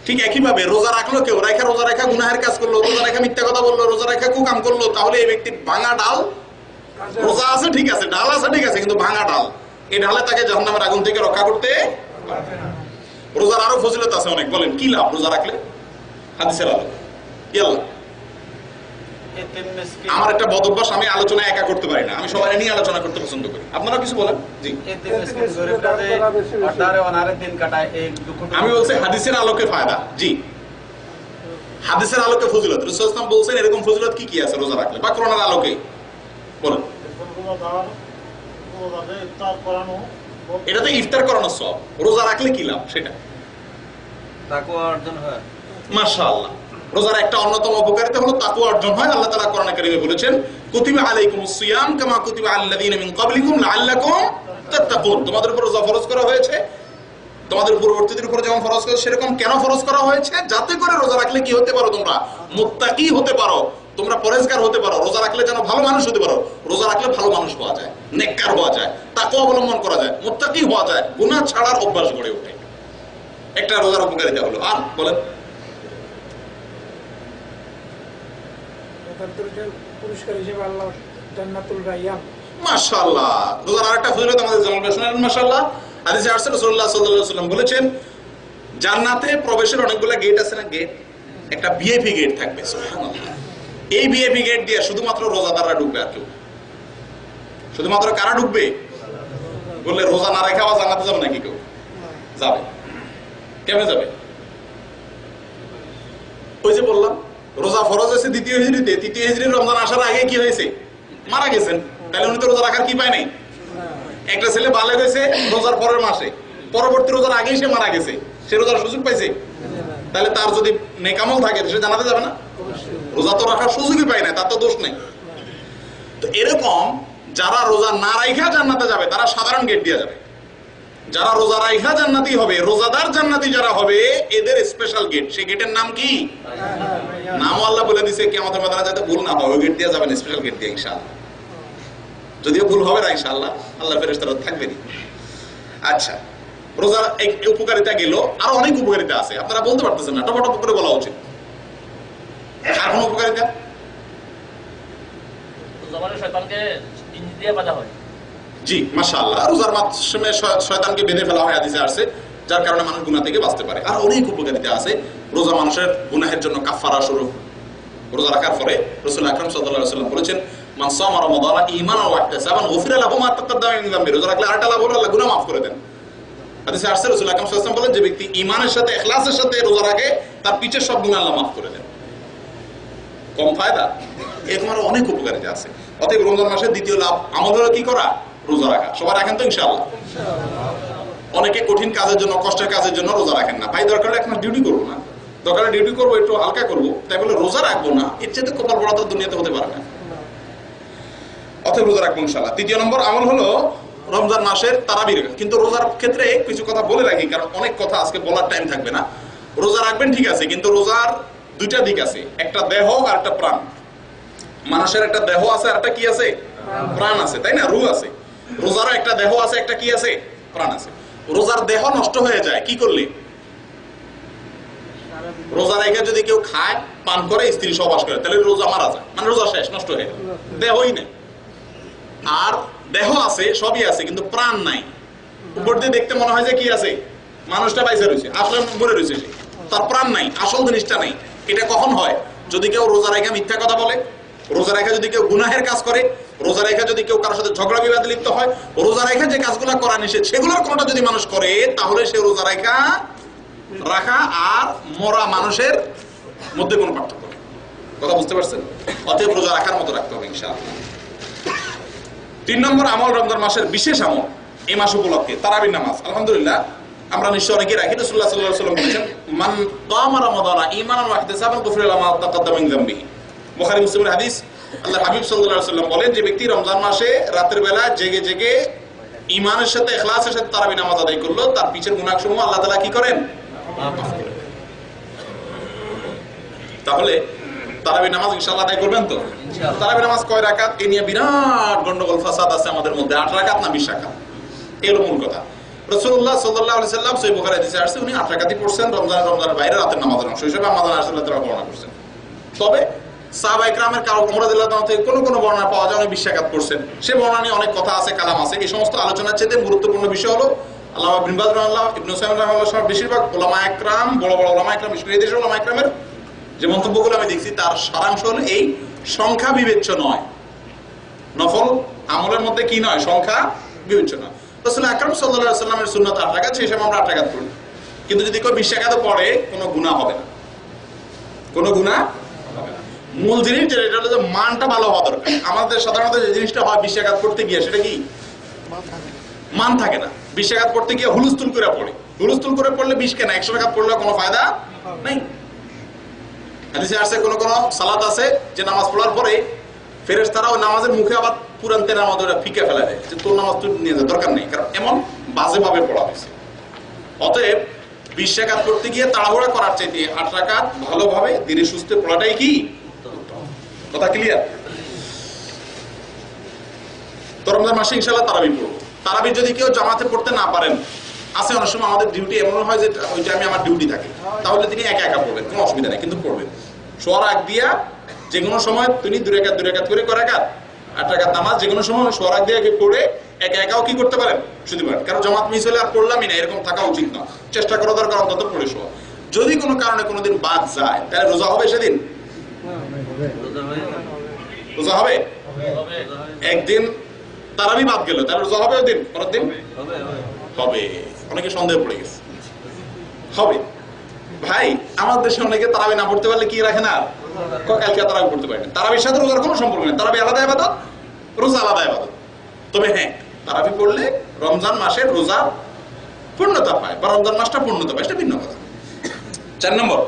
ঠিক একই ভাবে রোজা রাখলো কেউ, রোজা রাখা গুনাহের কাজ করলো, রোজা রাখা মিথ্যা কথা বললো, রোজা রাখা কুকাম করলো, তাহলে এই ব্যক্তির ভাঙা ডাল, রোজা আছে ঠিক আছে, ডাল আছে ঠিক আছে, কিন্তু ভাঙা ডাল, এই ঢালে তাকে জাহান্নামের আগুন থেকে রক্ষা করতে। রোজার আরো ফজিলত আছে অনেক, বলেন কি লাভ রোজা রাখলে? হাদিসের আলো ইয়াল্লাহ। আমার একটা বদ অভ্যাস, আমি আলোচনা একা করতে পারি না, আমি সবাই নিয়ে আলোচনা করতে পছন্দ করি। আপনারা কিছু বলেন? জি, আমি বলছি হাদিসের আলোকে ফায়দা। জি, হাদিসের আলোকে ফজিলত। রাসূল সাল্লাল্লাহু আলাইহি ওয়াসাল্লাম বলছেন এরকম ফজিলত কি কি আছে রোজা রাখলে, বা কোরআনের আলোকে বলেন। এটা তো ইফতার করানোর সওয়াব, রোজা রাখলে কি লাভ সেটা তাকওয়া অর্জন হয়। মাশাআল্লাহ। রোজার একটা অন্যতম উপকারিতা হলো তাকওয়া অর্জন হয়। আল্লাহ তাআলা কোরআনে কারীমে বলেছেন কুতিবা আলাইকুমুস সিয়াম কামা কুতিবা আলাল্লাযিনা মিন ক্বাবলিকুম লাআল্লাকুম তাত্তাকুন, তোমাদের উপর রোজা ফরজ করা হয়েছে, তোমাদের পূর্ববর্তীদের উপর যেমন ফরজ করেছে সেরকম কেন ফরজ করা হয়েছে? যাতে করে রোজা রাখলে কি হতে পারো? তোমরা মুত্তাকি হতে পারো, তোমরা পরেজগার হতে পারো। রোজা রাখলে যেন ভালো মানুষ হতে পারো। রোজা রাখলে ভালো মানুষ হওয়া যায়, নেককার হওয়া যায়, তাকওয়া অবলম্বন করা যায়, মুত্তাকি হওয়া যায়, গুনাহ ছাড়ার অভ্যাস গড়ে ওঠে। একটা রোজার উপকারিতা হলো। আর বলেন। পুরস্কার হিসেবে আল্লাহ জান্নাতুল রায়্যান। মাশাআল্লাহ। রোজার আরেকটা ফজিলত আমাদের জানাল ভাই শুনেন। মাশাআল্লাহ। হাদিসে আসছে রাসূলুল্লাহ সাল্লাল্লাহু আলাইহি ওয়াসাল্লাম বলেছেন জান্নাতে প্রবেশের অনেকগুলো গেট আছে না, গেট, একটা ভিআইপি গেট থাকবে। সুবহানাল্লাহ। এই ভিআইপি গেট দিয়ে শুধুমাত্র রোজাদাররা ঢুকবে, আর কেউ। শুধুমাত্র কারা ঢুকবে? বললে রোজা না রেখে আবার জান্নাতে যাবে নাকি কেউ? যাবে। কেমনে যাবে? ওই যে বললাম রোজা ফরজ আছে দ্বিতীয় হিজরিতে, তৃতীয় হিজরির রমজান আসার আগে কি হয়েছে? মারা গেছেন। তাহলে উনি তো রোজা রাখার কি পায় নাই? একটা ছেলে বালেগ হয়েছে রোজার পরের মাসে, পরবর্তী রোজার আগেই সে মারা গেছে, সে রোজার সুযোগ পাইছে? তাহলে তার যদি নেকামল থাকে সে জানাতে যাবে না? রোজা তো রাখার সুযোগই পায় না, তার তো দোষ নেই। তো এরকম যারা রোজা না রাইখা জান্নাতে যাবে তারা সাধারণ গেট দিয়ে যাবে। যারা রোজা রাইখা জান্নাতি হবে, রোজাদার জান্নাতি যারা হবে, এদের স্পেশাল গেট। সেই গেটের নাম কি? নামও আল্লাহ বলে দিয়েছে, কিয়ামতের ময়দানে যাতে ভুল না হয় ওই গেট দিয়ে যাবেন, স্পেশাল গেট দিয়ে ইনশাআল্লাহ। যদিও ভুল হবে না ইনশাআল্লাহ, আল্লাহ ফেরেশতারা থাকবেনই। আচ্ছা, রোজার এক উপকারিতা গেল, আরো অনেক উপকারিতা আছে, আপনারা বলতে পারতেছেন না, টপটপ করে বলা উচিত। আর কোন উপকারিতা? শয়তানকে জিনিস দিয়ে বাঁধা হয়। জি, মাশাআল্লাহ। রোজার মাধ্যমে শয়তানকে বেঁধে ফেলা হয় হাদিসে আসছে, যার কারণে মানুষ গুনাহ থেকে বাঁচতে পারে। আর অনেক উপকারিতা আছে। রোজা মানুষের গুনাহের জন্য কাফারা স্বরূপ। রোজা রাখার পরে রাসূল আকরাম সাল্লাল্লাহু আলাইহি ওয়াসাল্লাম বলেছেন মান সামা রমাদানা ঈমানান ওয়া ইহতিসাবান গুফিরা লাহু মা তাকাদ্দামা মিন যামবি। রোজা রাখলে আরেকটা লাভ হলো, আল্লাহ গুনাহ মাফ করে দেন। হাদিসে আসছে রাসূল আকরাম সাল্লাল্লাহু আলাইহি ওয়াসাল্লাম বলেন যে ব্যক্তি ঈমানের সাথে ইখলাসের সাথে রোজা রাখে তার পিছের সব গুনাহ আল্লাহ মাফ করে দেন। কম ফায়দা? এরকম আরো অনেক উপকারিতা আছে। অতএব রমজান মাসের দ্বিতীয় লাভ আমল হলো কি করা? রোজা রাখা। সবাই রাখেন তো ইনশাআল্লাহ? অনেকে কঠিন কাজের জন্য, কষ্টের কাজের জন্য রোজা রাখেন না। ভাই দরকার এক মাস ডিউটি করবো না, দরকার ডিউটি করবো একটু হালকা করবো, তাই বলে রোজা রাখবো না, এর চেয়ে কপাল পড়া তো দুনিয়াতে হতে পারে না। অতএব রোজা রাখবো ইনশাআল্লাহ। তৃতীয় নম্বর আমল হলো রমজান মাসের তারাবির। কিন্তু রোজার ক্ষেত্রে কিছু কথা বলে রাখি, কারণ অনেক কথা আজকে বলার টাইম থাকবে না। রোজা রাখবেন ঠিক আছে, কিন্তু রোজার দুইটা দিক আছে, একটা দেহ আর একটা প্রাণ। মানুষের একটা দেহ আছে আর একটা কি আছে? প্রাণ আছে, তাই না? রূহ আছে। রোজারও একটা দেহ আছে, একটা কি আছে? প্রাণ আছে। রোজার দেহ নষ্ট হয়ে যায় কি করলে? রোজা রেখে যদি কেউ খায়, পান করে, স্ত্রী সহবাস করে, তাহলে রোজা মারা যায়, মানে রোজা শেষ, নষ্ট হয়ে গেল, দেহই নেই। আর দেহ আছে, সবই আছে, কিন্তু প্রাণ নাই। উপর দিয়ে দেখতে মনে হয় যে কি আছে, মানুষটা বাইসে রয়েছে, আসলে মরে রয়েছে, তার প্রাণ নাই, আসল জিনিসটা নাই। এটা কখন হয়? যদি কেউ রোজা রেখে মিথ্যা কথা বলে, রোজা রেখা যদি কেউ গুনাহের কাজ করে, রোজা রেখা যদি কেউ কারোর সাথে ঝগড়া বিবাদে লিপ্ত হয়, রোজা রেখা যে কাজগুলো করা নিষেধ সেগুলোর কোনটা যদি মানুষ করে, তাহলে সে রোজা রেখা রাখা আর মরা মানুষের মধ্যে কোনো পার্থক্য নেই। কথা বুঝতে পারছেন? অতএব রোজা রাখার মতো রাখতে হবে ইনশাআল্লাহ। 3 নম্বর আমল, রমজান মাসের বিশেষ আমল এই মাস উপলক্ষে তারাবির নামাজ। আলহামদুলিল্লাহ আমরা নিশ্চয় অনেকেই রাখি। রাসূলুল্লাহ সাল্লাল্লাহু আলাইহি ওয়াসাল্লাম বলেছেন, মান কামা রমাদানা ঈমানান ওয়া ইহতিসাবান গুফিরা লাহু মা তাকাদ্দামা মিন যামবিহি। বুখারী মুসলিমের হাদিস। আল্লাহর হাবিব সাল্লাল্লাহু আলাইহি ওয়াসাল্লাম বলেন, যে ব্যক্তি রমজান মাসে রাতের বেলা জেগে জেগে ঈমানের সাথে ইখলাসের সাথে তারাবি নামাজ আদায় করলো, তার পিছের গুনাহসমূহ আল্লাহ তাআলা কি করেন? মাফ করেন। তাহলে তারাবি নামাজ ইনশাআল্লাহ আদায় করবেন তো? তারাবি নামাজ কয় রাকাত এ নিয়ে বিরাট গন্ডগোল ফাসাদ আছে আমাদের মধ্যে। 8 রাকাত না 20 রাকাত, এলো মূল কথা। রাসূলুল্লাহ সাল্লাল্লাহু আলাইহি সাল্লাম সহিহ বুখারী হাদিসে আসছে, উনি 8 রাকাতই পড়ছেন রমজানের বাইরে রাতের নামাজের অংশ হিসেবে আমাদের রাসূলুল্লাহ তাআলা বর্ণনা করছেন। তবে সাহাবায়ে কেরামের কারো ওমর রাদিয়াল্লাহু তাআলা থেকে কোনো বর্ণনা পাওয়া যায় উনি 20 রাকাত পড়ছেন। সে বর্ণনা নিয়ে অনেক কথা আছে, কালাম আছে। এই সমস্ত আলোচনার চেয়ে গুরুত্বপূর্ণ বিষয় হলো আল্লামা ইবনে বাজ রাহিমাহুল্লাহ, ইবনে উসাইমিন রাহিমাহুল্লাহ সহ বেশিরভাগ উলামা একরাম, বড় বড় উলামা একরাম, বিশেষ করে এই দেশের উলামা একরামের যে মন্তব্যগুলো আমি দেখছি তার সারাংশ হলো এই, সংখ্যা বিবেচ্য নয়। নফল আমলের মধ্যে কি নয়? সংখ্যা বিবেচ্য নয়। রাসূল আকরাম সাল্লাল্লাহু আলাইহি ওয়াসাল্লামের সুন্নাত 8 রাকাত, সেই সময় আমরা 8 রাকাত পড়ি। কিন্তু যদি কেউ 20 রাকাতও পড়ে কোনো গুনাহ হবে না, কোনো গুনাহ হবে না। মূল জিনিস যেটা হলো যে মানটা ভালো হওয়া দরকার। আমাদের সাধারণত যে জিনিসটা হয় 20 রাকাত পড়তে গিয়ে সেটা কি মান থাকে না। 20 রাকাত পড়তে গিয়ে হুলস্থুল করে পড়ে। হুলস্থুল করে পড়লে 20 কেন, 100 রাকাত পড়লে কোনো ফায়দা নাই। হাদিসে আছে কোন কোন সালাত আছে যে নামাজ পড়ার পরে ফেরেশতারা ওই নামাজের মুখে আবার পুরান তেরা নামাজ ওরা ফিকে ফেলে দেয়, যে তোর নামাজ তুই নিয়ে যা, দরকার নেই, কারণ এমন বাজে ভাবে পড়া হয়েছে। অতএব 20 রাকাত পড়তে গিয়ে তাড়াহুড়া করার চাইতে 8 রাকাত ভালোভাবে ধীরে সুস্থে পড়াটাই কি কথা ক্লিয়ার? তো রমজান মাসে ইনশাআল্লাহ তারাবি পড়ব। তারাবি যদি কেউ জামাতে পড়তে না পারেন, আছে অনেক সময় আমাদের ডিউটি এমন হয় যে ওই টাইমে আমার ডিউটি থাকে, তাহলে তিনি একা একা পড়বেন, কোনো অসুবিধা নেই, কিন্তু পড়বেন শোয়ার আগ দিয়া যে কোনো সময় তিনি 2 রাকাত করে কয় রাকাত 8 রাকাত নামাজ যে কোনো সময় শোয়ার আগ দিয়ে পড়ে একা একাও কি করতে পারেন, শুতে পারেন। কারণ জামাত মিস হলে আর পড়লামই না এরকম থাকা উচিত না, চেষ্টা করা দরকার অন্তত পড়ে শোয়া। যদি কোনো কারণে কোনোদিন বাদ যায় তাহলে রোজা হবে সেদিন? রোজা হবে? একদিন তারাবি বাদ গেল তাহলে রোজা হবে ওই দিন? পরের দিন হবে? অনেকে সন্দেহ পড়ে গেছে, হবে। ভাই আমাদের দেশে অনেকে তারাবি না পড়তে পারলে কি রাখে না, কালকে তারাবি পড়তে পারে না। তারাবির সাথে রোজার কোনো সম্পর্ক নেই, তারাবি আলাদা ইবাদত, রোজা আলাদা ইবাদত। তবে হ্যাঁ, তারাবি পড়লে রমজান মাসের রোজা পূর্ণতা পায় বা রমজান মাসটা পূর্ণতা পায়, সেটা ভিন্ন কথা। 4 নম্বর,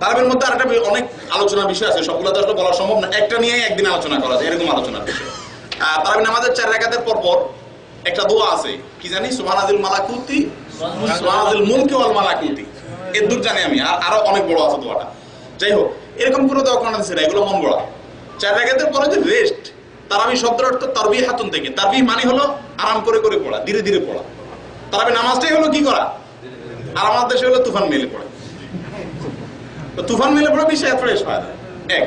তারাবির মধ্যে আরেকটা অনেক আলোচনার বিষয় আছে, সবগুলো তো আসলে বলা সম্ভব না, একটা নিয়ে একদিন আলোচনা করা যায়, এরকম আলোচনার বিষয়। তারাবি নামাজের 4 রাকাতের পর একটা দোয়া আছে, কি জানি, সুবহানাল মালাকুতি সুবহানাল মুলকি ওয়াল মালাকুতি, এর দূর জানি আমি, আর আরো অনেক বড় আছে দোয়াটা। যাই হোক, এরকম কোনো দোয়া কোন আছে না, এগুলো মন গড়া। 4 রাকাতের পরে যে রেস্ট, তারাবি শব্দের অর্থ তারবিহাতুন থেকে, তারবিহ মানে হলো আরাম করে করে পড়া, ধীরে ধীরে পড়া। তারাবি নামাজটাই হলো কি করা, আর আমাদের দেশে হলো তুফান মেলে পড়ে। তো তুফান মেলে পড়ে বেশি ফ্রেশ হয় না। এক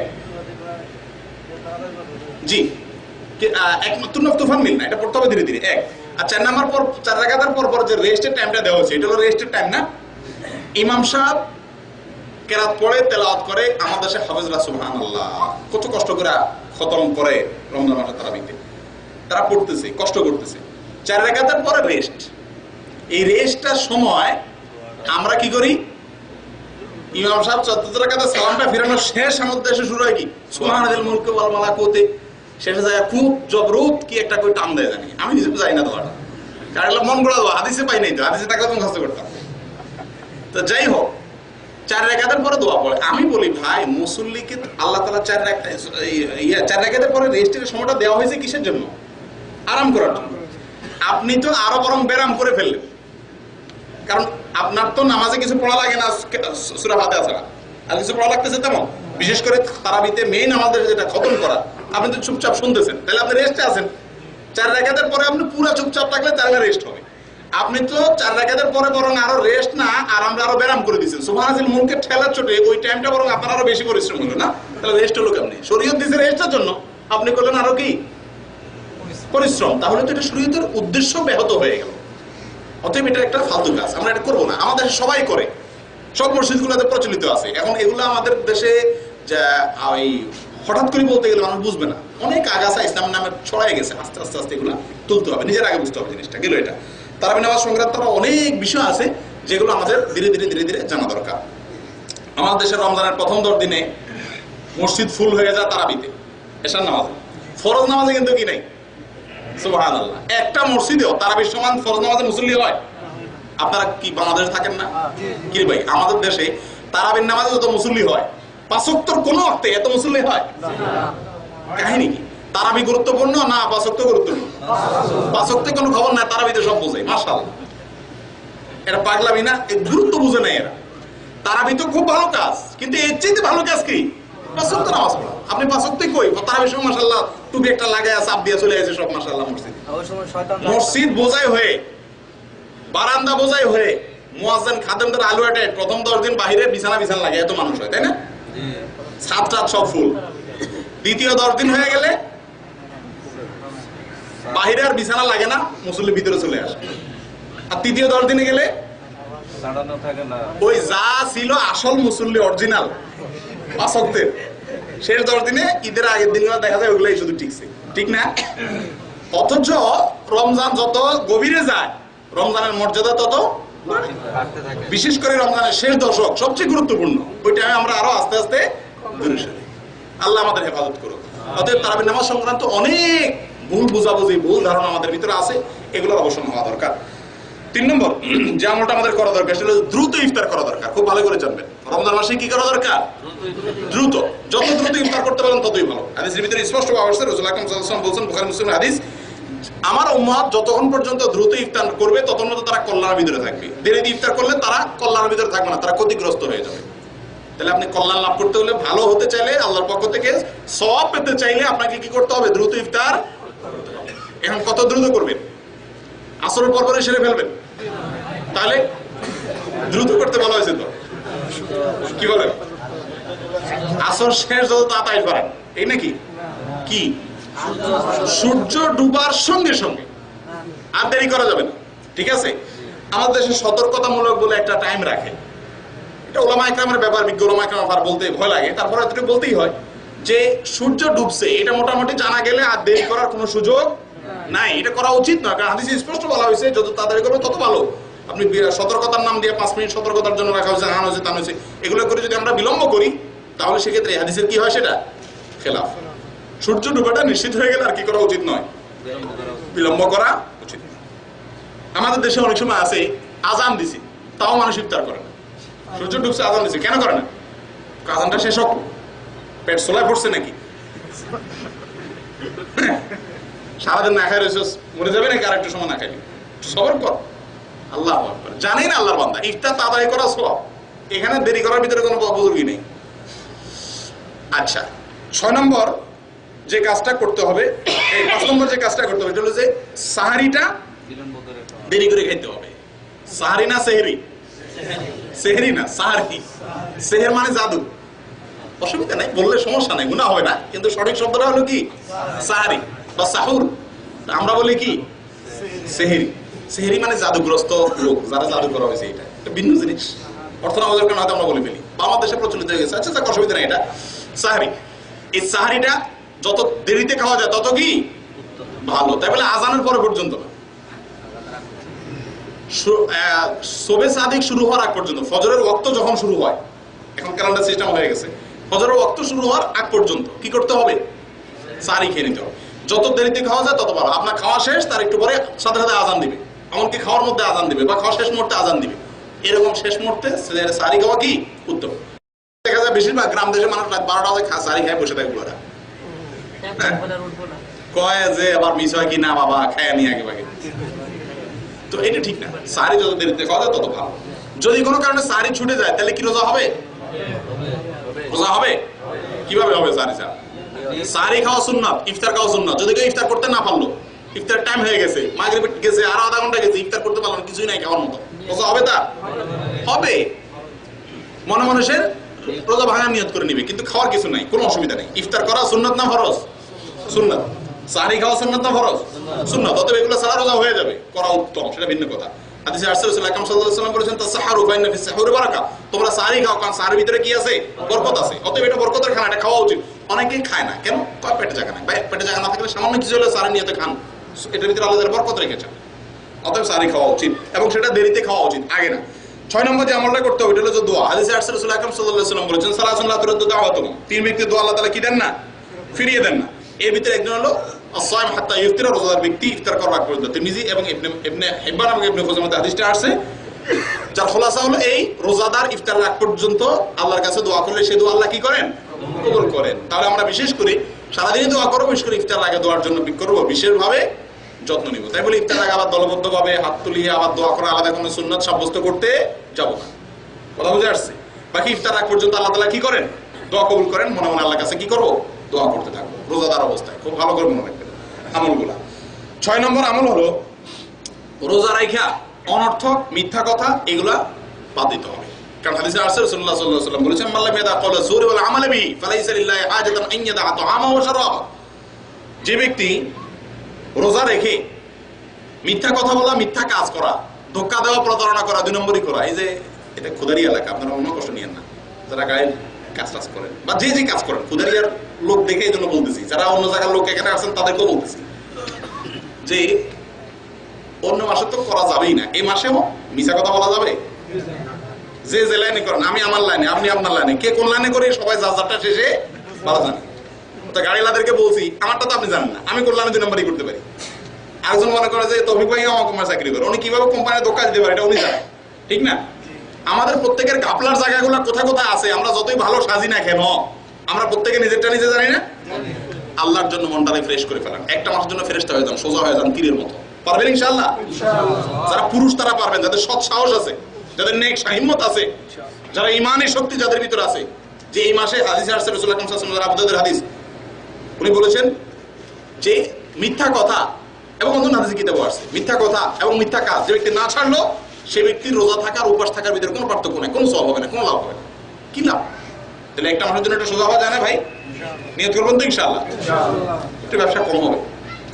জি একমাত্র তুফান মিল না, এটা পড়তে হবে ধীরে ধীরে। এক আর 4 নাম্বার পর 4 রাকাতের পর যে রেস্টের টাইমটা দেওয়া হয়েছে, এটা হলো রেস্টের টাইম না। ইমাম সাহেব কেরাত পড়ে, তেলাওয়াত করে, আমাদের দেশে হাফেজরা সুবহানাল্লাহ কত কষ্ট করে খতম করে রমজান মাসে তারাবিতে, তারা পড়তেছে, কষ্ট করতেছে। 4 রাকাতের পরে রেস্ট, এই রেস্টটার সময় আমরা কি করি, ইমাম সাহেব 4 রাকাতে সালামটা ফিরানোর শেষ আমাদের দেশে শুরু হয় কি সুবহানাল মুলকি ওয়াল মালাকুতি, শেষে যায় খুব জবরুত কি একটা কই টান দেয়, জানি আমি নিজে জানি না দোয়াটা, কারণ মন গড়া দোয়া, হাদিসে পাই নাই তো, হাদিসে থাকলে তো মুখস্থ করতাম। তো যাই হোক, 4 রাকাতের পরে দোয়া পড়ে। আমি বলি ভাই, মুসল্লিকে আল্লাহ তাআলা 4 রাকাতের পরে রেস্টের সময়টা দেওয়া হয়েছে কিসের জন্য? আরাম করার জন্য। আপনি তো আরো বরং ব্যারাম করে ফেললেন, কারণ আপনার তো নামাজে কিছু পড়া লাগে না, সূরা ফাতিহা ছাড়া আর কিছু পড়া লাগতেছে তেমন, বিশেষ করে তারাবিতে মেইন আমাদের যেটা খতম করা, আপনি তো চুপচাপ শুনতেছেন, তাহলে আপনি রেস্টে আছেন। 4 রাকাতের পরে আপনি পুরো চুপচাপ থাকলে তাহলে রেস্ট হবে। আপনি তো 4 রাকাতের পরে বরং আরো রেস্ট না, আর আমরা আরো ব্যায়াম করে দিচ্ছেন সুবহানাল মুলকে ঠেলার চোটে, ওই টাইমটা বরং আপনার আরো বেশি পরিশ্রম হলো না, তাহলে রেস্ট হলো কেমনি? শরীয়ত দিয়েছে রেস্টের জন্য, আপনি করলেন আরো কি পরিশ্রম, তাহলে তো এটা শরীয়তের উদ্দেশ্য ব্যাহত হয়ে গেল। অতএব এটা একটা ফালতু কাজ, আমরা এটা করবো না। আমাদের সবাই করে, সব মসজিদগুলোতে প্রচলিত আছে। এখন এগুলো আমাদের দেশে হঠাৎ করে বলতে গেলে মানুষ বুঝবে না, অনেক আগাছা ইসলামের নামে ছড়াই গেছে, আস্তে আস্তে আস্তে এগুলো তুলতে হবে, নিজের আগে বুঝতে হবে জিনিসটা গেল। এটা তারাবি নামাজ সংক্রান্ত অনেক বিষয় আছে যেগুলো আমাদের ধীরে ধীরে ধীরে ধীরে জানা দরকার। আমাদের দেশের রমজানের প্রথম 10 দিনে মসজিদ ফুল হয়ে যায় তারাবিতে, এশার নামাজে, ফরজ নামাজে কিন্তু কি নাই, সুবহানাল্লাহ, একটা মসজিদেও তারাবির সমান ফরজ নামাজে মুসল্লি হয়। আপনারা কি বাংলাদেশে থাকেন না কি ভাই? আমাদের দেশে তারাবির নামাজে যত মুসল্লি হয়, 5 ওয়াক্তের কোন ওয়াক্তে এত মুসল্লি হয়? কাহিনী কি? তারাবি গুরুত্বপূর্ণ না 5 ওয়াক্ত গুরুত্বপূর্ণ? 5 ওয়াক্তে কোনো খবর নাই, তারাবিতে সব বোঝে, মাশাআল্লাহ। এরা পাগলামি না, এর গুরুত্ব বুঝে নাই এরা। তারাবি তো খুব ভালো কাজ, কিন্তু এর চেয়ে ভালো কাজ কি? 5 ওয়াক্ত নামাজ পড়া। আপনি 5 ওয়াক্তে কই? তারাবির সময় মাশাআল্লাহ টুপি একটা লাগায় চাপ দিয়ে চলে আসে সব, মাশাআল্লাহ। মসজিদ বোঝাই হয়ে, বারান্দা বোঝাই হয়ে, মুয়াজ্জিন খাদেমদের আলু আটে প্রথম 10 দিন বাইরে বিছানা লাগে, এত মানুষ হয়, তাই না? ছাদ টাদ সব ফুল। দ্বিতীয় 10 দিন হয়ে গেলে বাইরে আর বিছানা লাগে না, মুসল্লি ভিতরে চলে আসে। আর তৃতীয় 10 দিনে গেলে ওই যা ছিল আসল মুসল্লি অরিজিনাল 5 ওয়াক্তের, শেষ 10 দিনে ঈদের আগের দিনগুলো দেখা যায় ওগুলাই শুধু টিকছে, ঠিক না? অথচ রমজান যত গভীরে যায়, রমজানের মর্যাদা তত, বিশেষ করে রমজানের শেষ দশক সবচেয়ে গুরুত্বপূর্ণ। ওই টাইমে আমরা আরো আস্তে আস্তে দূরে সরি। আল্লাহ আমাদের হেফাজত করুক। অতএব তারাবির নামাজ সংক্রান্ত অনেক ভুল বুঝাবুঝি, ভুল ধারণা আমাদের ভিতরে আছে, এগুলোর অবসান হওয়া দরকার। 3 নম্বর যে আমলটা আমাদের করা দরকার সেটা দ্রুত ইফতার করা দরকার। খুব ভালো করে জানবেন রমজান মাসে কি করা দরকার? দ্রুত, যত দ্রুত ইফতার করতে পারেন ততই ভালো। হাদিসের ভিতরে স্পষ্ট পাওয়া যাচ্ছে, রাসূল আকরাম সাল্লাল্লাহু আলাইহি ওয়াসাল্লাম বলেছেন, বুখারী মুসলিমের হাদিস, আমার উম্মত যতক্ষণ পর্যন্ত দ্রুত ইফতার করবে ততক্ষণ পর্যন্ত তারা কল্যাণের ভিতরে থাকবে। দেরি ইফতার করলে তারা কল্যাণের ভিতরে থাকবে না, তারা ক্ষতিগ্রস্ত হয়ে যাবে। তাহলে আপনি কল্যাণ লাভ করতে হলে, ভালো হতে চাইলে, আল্লাহর পক্ষ থেকে সওয়াব পেতে চাইলে আপনাকে কি করতে হবে? দ্রুত ইফতার। এখন কত দ্রুত করবেন? আসরের পর পরে সেরে ফেলবেন? তাহলে দ্রুত করতে বলা হয়েছে তো, কি বলেন? আসর শেষ যত তাড়াতাড়ি পারেন, এই নাকি? কি সূর্য ডুবার সঙ্গে সঙ্গে, আর দেরি করা যাবে না, ঠিক আছে? আমাদের দেশে সতর্কতামূলক বলে একটা টাইম রাখে, এটা ওলামা ইকরামের ব্যাপার, বিজ্ঞ ওলামা ইকরাম আর বলতে ভয় লাগে, তারপরে এতটুকু বলতেই হয় যে সূর্য ডুবছে এটা মোটামুটি জানা গেলে আর দেরি করার কোনো সুযোগ নাই, এটা করা উচিত না। কারণ হাদিসে স্পষ্ট বলা হয়েছে যত তাড়াতাড়ি করবে তত ভালো। আপনি সতর্কতার নাম দিয়ে 5 মিনিট সতর্কতার জন্য রাখা হয়েছে, আন হয়েছে, তান হয়েছে, এগুলো করে যদি আমরা বিলম্ব করি তাহলে সেক্ষেত্রে হাদিসের কি হয়? সেটা খেলাফ। সূর্য ডুবাটা নিশ্চিত হয়ে গেলে আর কি করা উচিত নয়? বিলম্ব করা উচিত। আমাদের দেশে অনেক সময় আছে আজান দিছি তাও মানুষ ইফতার করে না। সূর্য ডুবছে, আজান দিছে, কেন করে না? আজানটা শেষ হোক, পেট সোলায় পড়ছে নাকি? সারাদিন না খাই রয়েছে, মরে যাবে নাকি? আর একটু সময় না খাইলে সবর কর। আল্লাহু আকবার। জানেই না আল্লাহর বান্দা, ইফতার তাড়াতাড়ি করা সওয়াব, এখানে দেরি করার ভিতরে কোনো বুজুর্গি নেই। আচ্ছা, 6 নম্বর যে কাজটা করতে হবে, এই 5 নম্বর যে কাজটা করতে হবে এটা হলো যে সাহারিটা দেরি করে খেতে হবে। সাহারি না সেহরি? সেহরি না, সাহারি। সেহর মানে জাদু, অসুবিধা নাই, বললে সমস্যা নাই, গুনাহ হবে না, কিন্তু সঠিক শব্দটা হলো কি? সাহারি বা সাহুর। আমরা বলি কি? সেহরি। সেহরি মানে জাদুগ্রস্ত লোক, যারা জাদু করা হয়েছে, এটা একটা ভিন্ন জিনিস। অর্থ না বোঝার কারণে হয়তো আমরা বলে ফেলি, বা আমাদের দেশে প্রচলিত হয়ে গেছে। আচ্ছা, অসুবিধা নেই, এটা সাহারি। এই সাহারিটা যত দেরিতে খাওয়া যায় তত কি ভালো। তাই বলে আজানের পরে পর্যন্ত না, শোবে সাদিক শুরু হওয়ার আগ পর্যন্ত, ফজরের ওয়াক্ত যখন শুরু হয়, এখন ক্যালেন্ডার সিস্টেম হয়ে গেছে, ফজরের ওয়াক্ত শুরু হওয়ার আগ পর্যন্ত কি করতে হবে? সাহারি খেয়ে নিতে হবে। যত দেরিতে খাওয়া যায় তত ভালো। আপনার খাওয়া শেষ, তার একটু পরে সাথে সাথে আজান দিবে, এমনকি খাওয়ার মধ্যে আজান দিবে বা খাওয়া শেষ মুহূর্তে আজান দিবে। এরকম শেষ মুহূর্তে সাহারি খাওয়া কি উত্তম। দেখা যায় বেশিরভাগ গ্রাম দেশে মানুষ রাত 12টা বাজে সাহারি খায় বসে থাকে। পুরোটা কয় যে আবার মিস হয় কি না, বাবা খায় নি আগে ভাগে। তো এটা ঠিক না, সাহারি যত দেরিতে খাওয়া যায় তত ভালো। যদি কোনো কারণে সাহারি ছুটে যায় তাহলে কি রোজা হবে? রোজা হবে। কিভাবে হবে? সাহারি খাওয়া সুন্নাত, ইফতার খাওয়া সুন্নাত। যদি কেউ ইফতার করতে না পারলো, ইফতার টাইম হয়ে গেছে, মাগরিব গেছে, আরো আধা ঘন্টা গেছে, ইফতার করতে পারলো না, কিছুই নাই খাওয়ার মতো, রোজা হবে? তা হবে। মনে মানুষের রোজা ভাঙার নিয়ত করে নিবে, কিন্তু খাওয়ার কিছু নাই, কোনো অসুবিধা নেই। ইফতার করা সুন্নাত না ফরজ? সুন্নাত। সাহারি খাওয়া সুন্নাত না ফরজ? সুন্নাত। অতএব এগুলো সারা রোজা হয়ে যাবে, করা উত্তম, সেটা ভিন্ন কথা। হাদিসে রাসূলুল্লাহ সাল্লাল্লাহু আলাইহি ওয়াসাল্লাম বলেছেন তাসাহারু ফাইন্না ফিস সাহুরি বারাকা, তোমরা সাহরি খাও কারণ সাহরির ভিতরে কি আছে? বরকত আছে। অতএব এটা বরকতের খানা, এটা খাওয়া উচিত। অনেকেই খায় না কেন? কয় পেটে জায়গা নাই। ভাই পেটে জায়গা না থাকলে সামান্য কিছু হলে সাহরি নিয়ে তো খান, এটার ভিতরে আল্লাহ তাআলা বরকত রেখেছেন। অতএব সাহরি খাওয়া উচিত এবং সেটা দেরিতে খাওয়া উচিত, আগে না। 6 নম্বর যে আমলটা করতে হবে এটা হলো যে দোয়া। হাদিসে রাসূলুল্লাহ সাল্লাল্লাহু আলাইহি ওয়াসাল্লাম বলেছেন সালাতুন লা তুরাদ্দু দাওয়াতুহুম, 3 ব্যক্তির দোয়া আল্লাহ তাআলা কি দেন না? ফিরিয়ে দেন না। এর ভিতরে একজন হলো as-সাইম হাত্তা ইফতিরা, রোজাদার ব্যক্তি ইফতার করার আগ পর্যন্ত। তিরমিজি এবং ইবনে হিব্বান এবং ইবনে খুজাইমাহ হাদিসটা আসছে, যার খোলাসা হলো এই রোজাদার ইফতারের আগ পর্যন্ত আল্লাহর কাছে দোয়া করলে সেই দোয়া আল্লাহ কি করেন? কবুল করেন। তাহলে আমরা বিশেষ করে সারাদিনই দোয়া করবো, বিশেষ করে ইফতার আগে দোয়ার জন্য করবো, বিশেষভাবে যত্ন নিব। তাই বলে ইফতার আগে আবার দলবদ্ধভাবে হাত তুলিয়ে আবার দোয়া করে আলাদা কোনো সুন্নাত সাব্যস্ত করতে যাব না। কথা বুঝে আসছে? বাকি ইফতার আগ পর্যন্ত আল্লাহ তাআলা কি করেন? দোয়া কবুল করেন। মনে মনে আল্লাহর কাছে কি করবো? দোয়া করতে থাকবো রোজাদার অবস্থায়। খুব ভালো করে মনে রাখবেন আমলগুলা। 6 নম্বর আমল হলো রোজা রাইখা অনর্থক মিথ্যা কথা এগুলা বাদ দিতে হবে। কারণ হাদিসে রাসূলুল্লাহ সাল্লাল্লাহু আলাইহি ওয়াসাল্লাম বলেছেন মাল্লাম ইয়াদা ক্বাওলা যুরি ওয়াল আমাল বিহি ফালাইসা লিল্লাহি হাজাতান আন ইয়াদা তাআমাহু ওয়া শারাবাহু, যে ব্যক্তি রোজা রেখে মিথ্যা কথা বলা, মিথ্যা কাজ করা, ধোঁকা দেওয়া, প্রতারণা করা, 2 নম্বরই করা। এই যে এটা খুদারি এলাকা, আপনারা অন্য কষ্ট নিয়েন না। যারা গায়ে কাজ টাজ করেন বা যে যে কাজ করেন, খুদারিয়ার লোক দেখে এই জন্য বলতেছি, যারা অন্য জায়গার লোক এখানে আসেন তাদেরকেও বলতেছি যে অন্য মাসে তো করা যাবেই না, এই মাসেও মিথ্যা কথা বলা যাবে। যে যে লাইনে করেন, আমি আমার লাইনে, আপনি আপনার লাইনে, কে কোন লাইনে করে সবাই যার যারটা শেষে ভালো জানে। তো গাড়িওয়ালাদেরকে বলছি আমারটা তো আপনি জানেন না, আমি কোন লাইনে 2 নম্বরই করতে পারি। আরেকজন মনে করে যে তৌফিক ভাই আমার কোম্পানি চাকরি করে, উনি কিভাবে কোম্পানির ধোঁকা দিতে পারে এটা উনি জানেন, ঠিক না? আমাদের প্রত্যেকের ঘাপলার জায়গাগুলো কোথায় কোথায় আছে, আমরা যতই ভালো সাজি না কেন আমরা প্রত্যেকে নিজেরটা নিজে জানি না। আল্লাহর জন্য মনটাকে ফ্রেশ করে ফেলান, একটা মাসের জন্য ফেরেশতা হয়ে যান, সোজা হয়ে যান তীরের মতো। পারবেন ইনশাআল্লাহ? যারা পুরুষ তারা পারবেন, যাদের সৎ সাহস আছে, যাদের নেক হিম্মত আছে, যারা ঈমানের শক্তি যাদের ভিতর আছে। যে এই মাসে হাদিসে আসছে রাসূলুল্লাহ সাল্লাল্লাহু আলাইহি ওয়াসাল্লাম, আবু দাউদের হাদিস, উনি বলেছেন যে মিথ্যা কথা এবং অন্য হাদিসে কিতাবে আসছে মিথ্যা কথা এবং মিথ্যা কাজ যে ব্যক্তি না ছাড়লো সে ব্যক্তির রোজা থাকার উপাস থাকার ভিতরে কোনো পার্থক্য নাই, কোনো সওয়াব হবে না, কোনো লাভ হবে না। কি লাভ? তাহলে একটা মাসের জন্য এটা সোজা হওয়া যায় না ভাই? নিয়ত করবেন তো ইনশাআল্লাহ? একটু ব্যবসা কম হবে,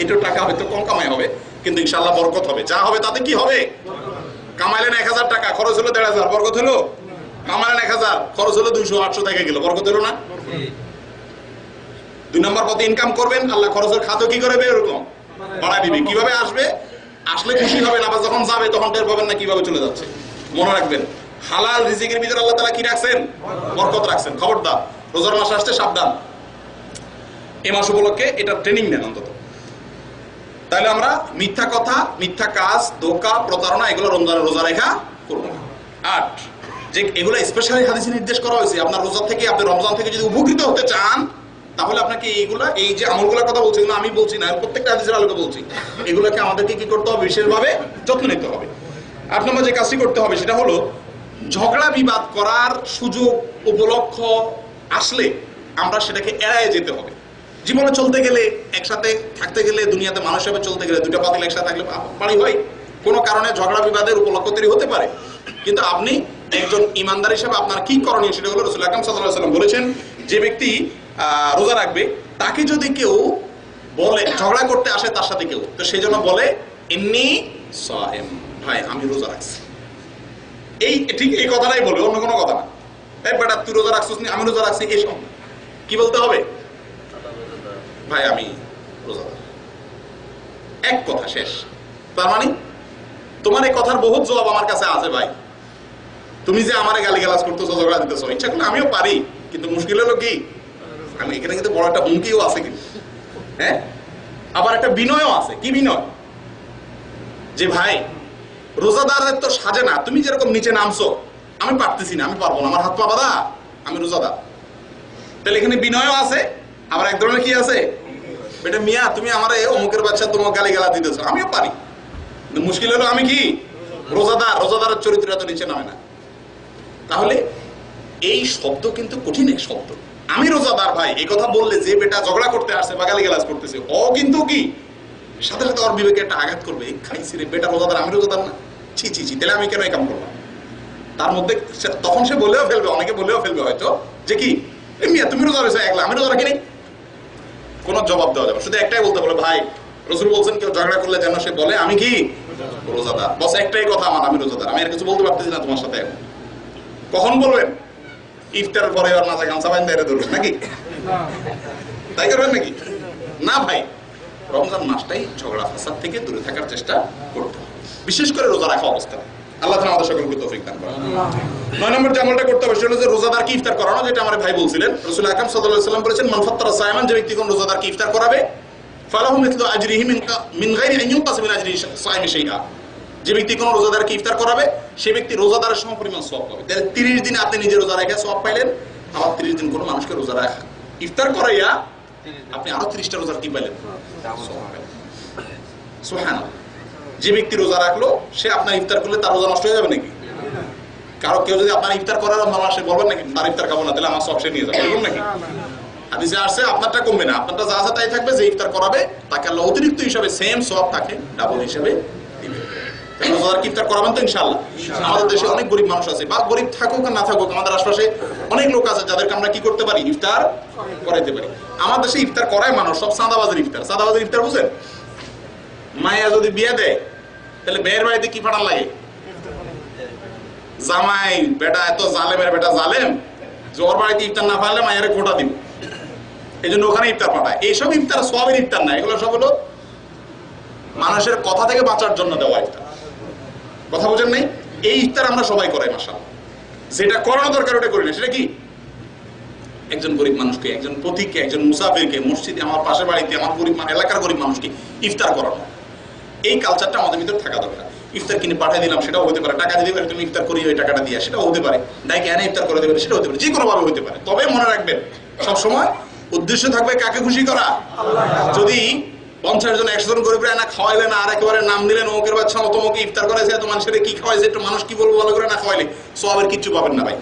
একটু টাকা হয়তো কম কামাই হবে, কিন্তু ইনশাআল্লাহ বরকত হবে। যা হবে তাতে কি হবে? কামাইলেন 1000 টাকা, খরচ হলো 1500, বরকত হলো? কামাইলেন 1000, খরচ হলো 200, 800 টাকা গেল, বরকত হলো না? 2 নম্বর পথে ইনকাম করবেন, আল্লাহ খরচের খাত কি করবে? এরকম বাড়ায় দিবে। কিভাবে আসবে? আসলে খুশি হবেন, আবার যখন যাবে তখন টের পাবেন না কিভাবে চলে যাচ্ছে। মনে রাখবেন হালাল রিজিকের ভিতরে আল্লাহ তাআলা কি রাখছেন? বরকত রাখছেন। খবরদার, রোজার মাস আসছে, সাবধান। এই মাস উপলক্ষে এটা ট্রেনিং নেন অন্তত। তাহলে আমরা মিথ্যা কথা, মিথ্যা কাজ, ধোঁকা, প্রতারণা এগুলো রমজানের রোজা রেখা করব না। 8 যে এগুলো স্পেশালি হাদিসে নির্দেশ করা হয়েছে, আপনার রোজা থেকে, আপনি রমজান থেকে যদি উপকৃত হতে চান তাহলে আপনাকে এইগুলা, এই যে আমলগুলোর কথা বলছি, আমি বলছি না, প্রত্যেকটা হাদিসের আলোকে বলছি, এগুলোকে আমাদেরকে কি করতে হবে? বিশেষভাবে যত্ন নিতে হবে। 8 নম্বর যে কাজটি করতে হবে সেটা হলো ঝগড়া বিবাদ করার সুযোগ উপলক্ষ আসলে আমরা সেটাকে এড়ায় যেতে হবে। জীবনে চলতে গেলে, একসাথে থাকতে গেলে, দুনিয়াতে মানুষ হিসেবে চলতে গেলে 2টা পাতিল একসাথে থাকলে বাড়ি হয়, কোনো কারণে ঝগড়া বিবাদের উপলক্ষ তৈরি হতে পারে। কিন্তু আপনি একজন ইমানদার হিসেবে আপনার কি করণীয় সেটা হলো রাসূল আকরাম সাল্লাল্লাহু আলাইহি ওয়াসাল্লাম বলেছেন, যে ব্যক্তি রোজা রাখবে তাকে যদি কেউ বলে, ঝগড়া করতে আসে তার সাথে কেউ, তো সেই জন্য বলে ইন্নী সাইম, ভাই আমি রোজা রাখছি। এই ঠিক এই কথাটাই বলবে, অন্য কোনো কথা না। এই বেটা তুই রোজা রাখছিস না, আমি রোজা রাখছি, এই সব কি বলতে হবে? ভাই আমি রোজাদার, এক কথা শেষ। তার মানে তোমার এই কথার বহুত জবাব আমার কাছে আছে ভাই। তুমি যে আমারে গালিগালাজ করতেছো, ঝগড়া দিতেছো, ইচ্ছা করলে আমিও পারি, কিন্তু মুশকিল হলো কি আমি এখানে কিন্তু বড় একটা হুমকিও আছে কিন্তু, হ্যাঁ, আবার একটা বিনয়ও আছে। কি বিনয়? যে ভাই রোজাদারের তো সাজে না, তুমি যেরকম নিচে নামছো, আমি পারতেছি না, আমি পারবো না, আমার হাত পা বাঁধা, আমি রোজাদার। তাহলে এখানে বিনয়ও আছে, আবার এক ধরনের কি আছে, বেটা মিয়া তুমি আমার অমুকের বাচ্চা তোমার গালিগালা দিতেছো, আমিও পারি, কিন্তু মুশকিল হলো আমি কি রোজাদার, রোজাদারের চরিত্রটা তো নিচে নামে না। তাহলে এই শব্দ কিন্তু কঠিন এক শব্দ। আমি রোজাদার ভাই এই কথা বললে যে বেটা ঝগড়া করতে আসছে বা গালিগালাজ করতেছে, ও কিন্তু কি সাথে সাথে ওর বিবেকে একটা আঘাত করবে, খাইছি রে বেটা রোজাদার, আমি রোজাদার না, ছি ছি ছি, তাহলে আমি কেন এই কাম করলাম? তার মধ্যে তখন সে বলেও ফেলবে, অনেকে বলেও ফেলবে হয়তো যে কি মিয়া তুমি রোজা রয়েছে একলা, আমি রোজা রাখিনি। কোনো জবাব দেওয়া যাবে, শুধু একটাই বলতে বলে ভাই রাসূল বলছেন কেউ ঝগড়া করলে যেন সে বলে আমি কি রোজাদার। বস একটাই কথা আমার, আমি রোজাদার, আমি আর কিছু বলতে পারতেছি না তোমার সাথে। কখন বলবেন? ইফতারের পরে আর মাথা গামছা বাইন্ধে এনে ধরবেন নাকি? তাই করবেন নাকি? না ভাই, রমজান মাসটাই ঝগড়া ফাসাদ থেকে দূরে থাকার চেষ্টা করতে হবে, বিশেষ করে রোজা রাখা অবস্থায়। আল্লাহ তাআলা আমাদের সকলকে তৌফিক দান করুন। 9 নম্বর যে আমলটা করতে হবে সেটা হচ্ছে রোজাদারকে ইফতার করানো, যেটা আমার ভাই বলছিলেন। রাসূল আকরাম সাল্লাল্লাহু আলাইহি ওয়াসাল্লাম বলেছেন, মান ফাত্তারা সায়মান, যে ব্যক্তি কোন রোজাদারকে ইফতার করাবে, ফালাহু মিথলু আজরিহি মিন গায়রি আন ইউনকাস মিন আজরি সায়মি শাইআ, যে ব্যক্তি কোন রোজাদারকে ইফতার করাবে সে ব্যক্তি রোজাদারের সমপরিমাণ সওয়াব পাবে। তাহলে 30 দিন আপনি নিজে রোজা রেখে সওয়াব পাইলেন, আবার 30 দিন কোন মানুষকে রোজা রাখা ইফতার করাইয়া আপনি আরো 30টা রোজার কি পাইলেন? সওয়াব পাইলেন। সুবহানাল্লাহ। যে ব্যক্তি রোজা রাখলো সে আপনার ইফতার করলে তার রোজা নষ্ট হয়ে যাবে নাকি? কারো কেউ যদি আপনার ইফতার করার মাসে বলবেন নাকি তার ইফতার খাবো না, তাহলে আমার সব সে নিয়ে যাবে, এরকম নাকি? হাদিসে আসছে আপনারটা কমবে না, আপনারটা যা আছে তাই থাকবে। যে ইফতার করাবে তাকে আল্লাহ অতিরিক্ত হিসাবে সেম সওয়াব তাকে ডাবল হিসাবে দিবে। রোজাদারকে ইফতার করাবেন তো ইনশাআল্লাহ। আমাদের দেশে অনেক গরিব মানুষ আছে, বা গরিব থাকুক আর না থাকুক, আমাদের আশপাশে অনেক লোক আছে যাদেরকে আমরা কি করতে পারি? ইফতার করাইতে পারি। আমার দেশে ইফতার করায় মানুষ সব সাদাবাজার ইফতার। সাদাবাজার ইফতার বুঝেন? মায়া যদি বিয়ে দেয় তাহলে মেয়ের বাড়িতে কি ফাটান লাগে? জামাই বেটা এত জালেমের বেটা জালেম, জোর বাড়িতে ইফতার না পারলে মায়ের খোটা দিব, এই জন্য ওখানে ইফতার পাঠায়। এইসব ইফতার সবের ইফতার না, এগুলো সব হলো মানুষের কথা থেকে বাঁচার জন্য দেওয়া ইফতার। কথা বোঝেন নাই? এই ইফতার আমরা সবাই করাই মাশাআল্লাহ। যেটা করানো দরকার ওটা করি না। সেটা কি? একজন গরিব মানুষকে, একজন পথিককে, একজন মুসাফিরকে, মসজিদে, আমার পাশের বাড়িতে, আমার গরিব এলাকার গরিব মানুষকে ইফতার করানো, এই কালচারটা আমাদের ভিতরে থাকা দরকার। ইফতার কিনে পাঠিয়ে দিলাম সেটাও হতে পারে, টাকা দিতে পারে তুমি ইফতার করি ওই টাকাটা দিয়ে, সেটাও হতে পারে, ডাইকে এনে ইফতার করে দেবে, সেটাও হতে পারে, যে কোনো ভাবে হতে পারে। তবে মনে রাখবেন সবসময় উদ্দেশ্য থাকবে কাকে খুশি করা। যদি 50 জন 100 জন গরিবরা না খাওয়াইলেন আর একেবারে নাম দিলেন অমুকের বাচ্চা অতমুকে ইফতার করেছে, এত মানুষের কি খাওয়াইছে, একটু মানুষ কি বলবো ভালো করে না খাওয়াইলে সওয়াবের কিচ্ছু পাবেন না ভাই।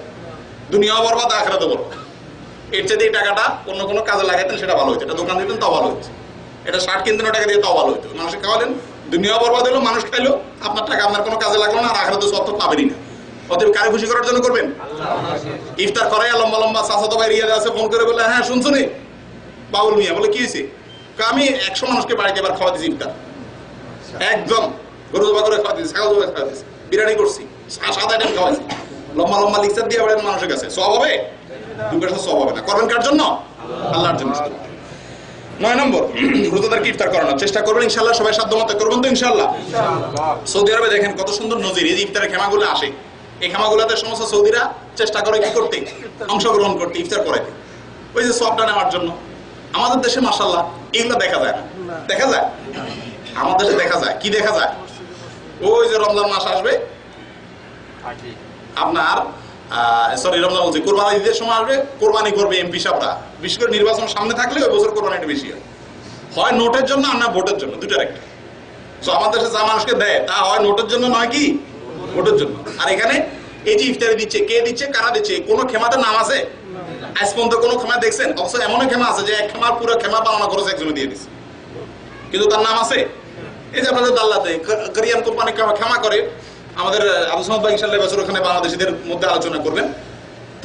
দুনিয়াও বরবাদ, আখিরাতও বরবাদ। এর চেয়ে এই টাকাটা অন্য কোনো কাজে লাগাইতেন সেটা ভালো হতো, এটা দোকান দিতেন তাও ভালো হতো, এটা শার্ট কিনতেন টাকা দিয়ে তাও ভালো হতো। মানুষকে খাওয়ালেন, দুনিয়াও বরবাদ হলো, মানুষ খাইলো, আপনার টাকা আপনার কোনো কাজে লাগলো না, আর আখিরাতে সওয়াব তো পাবেনই না। অতএব কারে খুশি করার জন্য করবেন? ইফতার করাই লম্বা লম্বা চাচাতো ভাই রিয়াদ আছে ফোন করে বলে, হ্যাঁ শুনছো নি বাউল মিয়া, বলে কি হয়েছে? আমি 100 মানুষকে বাড়িতে এবার খাওয়া দিয়েছি ইফতার, একদম গরু জবা করে খাওয়া দিয়েছি, ছাগল জবা খাওয়া দিয়েছি, বিরিয়ানি করছি, 7 আইটেম খাওয়াইছি, লম্বা লম্বা লিকচার দিয়ে বেড়েন মানুষের কাছে। সওয়াব হবে? 2 পয়সা সওয়াব হবে না। করবেন কার জন্য? আল্লাহর জন্য। 9 নম্বর, রোজাদারকে ইফতার করানোর চেষ্টা করবেন ইনশাআল্লাহ, সবাই সাধ্যমতো করবেন তো ইনশাআল্লাহ। সৌদি আরবে দেখেন কত সুন্দর নজির, এই যে ইফতারের খেমাগুলো আসে, এই খেমাগুলোতে সমস্ত সৌদিরা চেষ্টা করে কি করতে? অংশগ্রহণ করতে, ইফতার করাইতে, ওই যে সওয়াবটা নেওয়ার জন্য। আমাদের দেশে মাশাআল্লাহ এগুলো দেখা যায় না। দেখা যায়? আমাদের দেশে দেখা যায় কি? দেখা যায় ওই যে রমজান মাস আসবে আপনার, সরি রমজান বলছি, কোরবানি ঈদের সময় আসবে, কোরবানি করবে এমপি সাহেবরা, বিশেষ করে নির্বাচন সামনে থাকলে ওই বছর কোরবানিটা বেশি হয় নোটের জন্য আর না ভোটের জন্য, দুটার একটা। তো আমাদের দেশে যা মানুষকে দেয় তা হয় নোটের জন্য নয় কি ভোটের জন্য। আর এখানে এই যে ইফতারি দিচ্ছে, কে দিচ্ছে, কারা দিচ্ছে, কোনো খেমাতে নাম আছে? আজ পর্যন্ত কোনো খেমা দেখছেন? অবশ্য এমন খেমা আছে যে এক খেমার পুরো খেমা বানানো খরচ একজনে দিয়ে দিচ্ছে, কিন্তু তার নাম আছে। এই যে আপনাদের দাল্লাতে কোরিয়ান কোম্পানি খেমা করে, আমাদের আবু সামাদ ভাই ইনশাআল্লাহ বছর ওখানে বাংলাদেশিদের মধ্যে আলোচনা করবেন।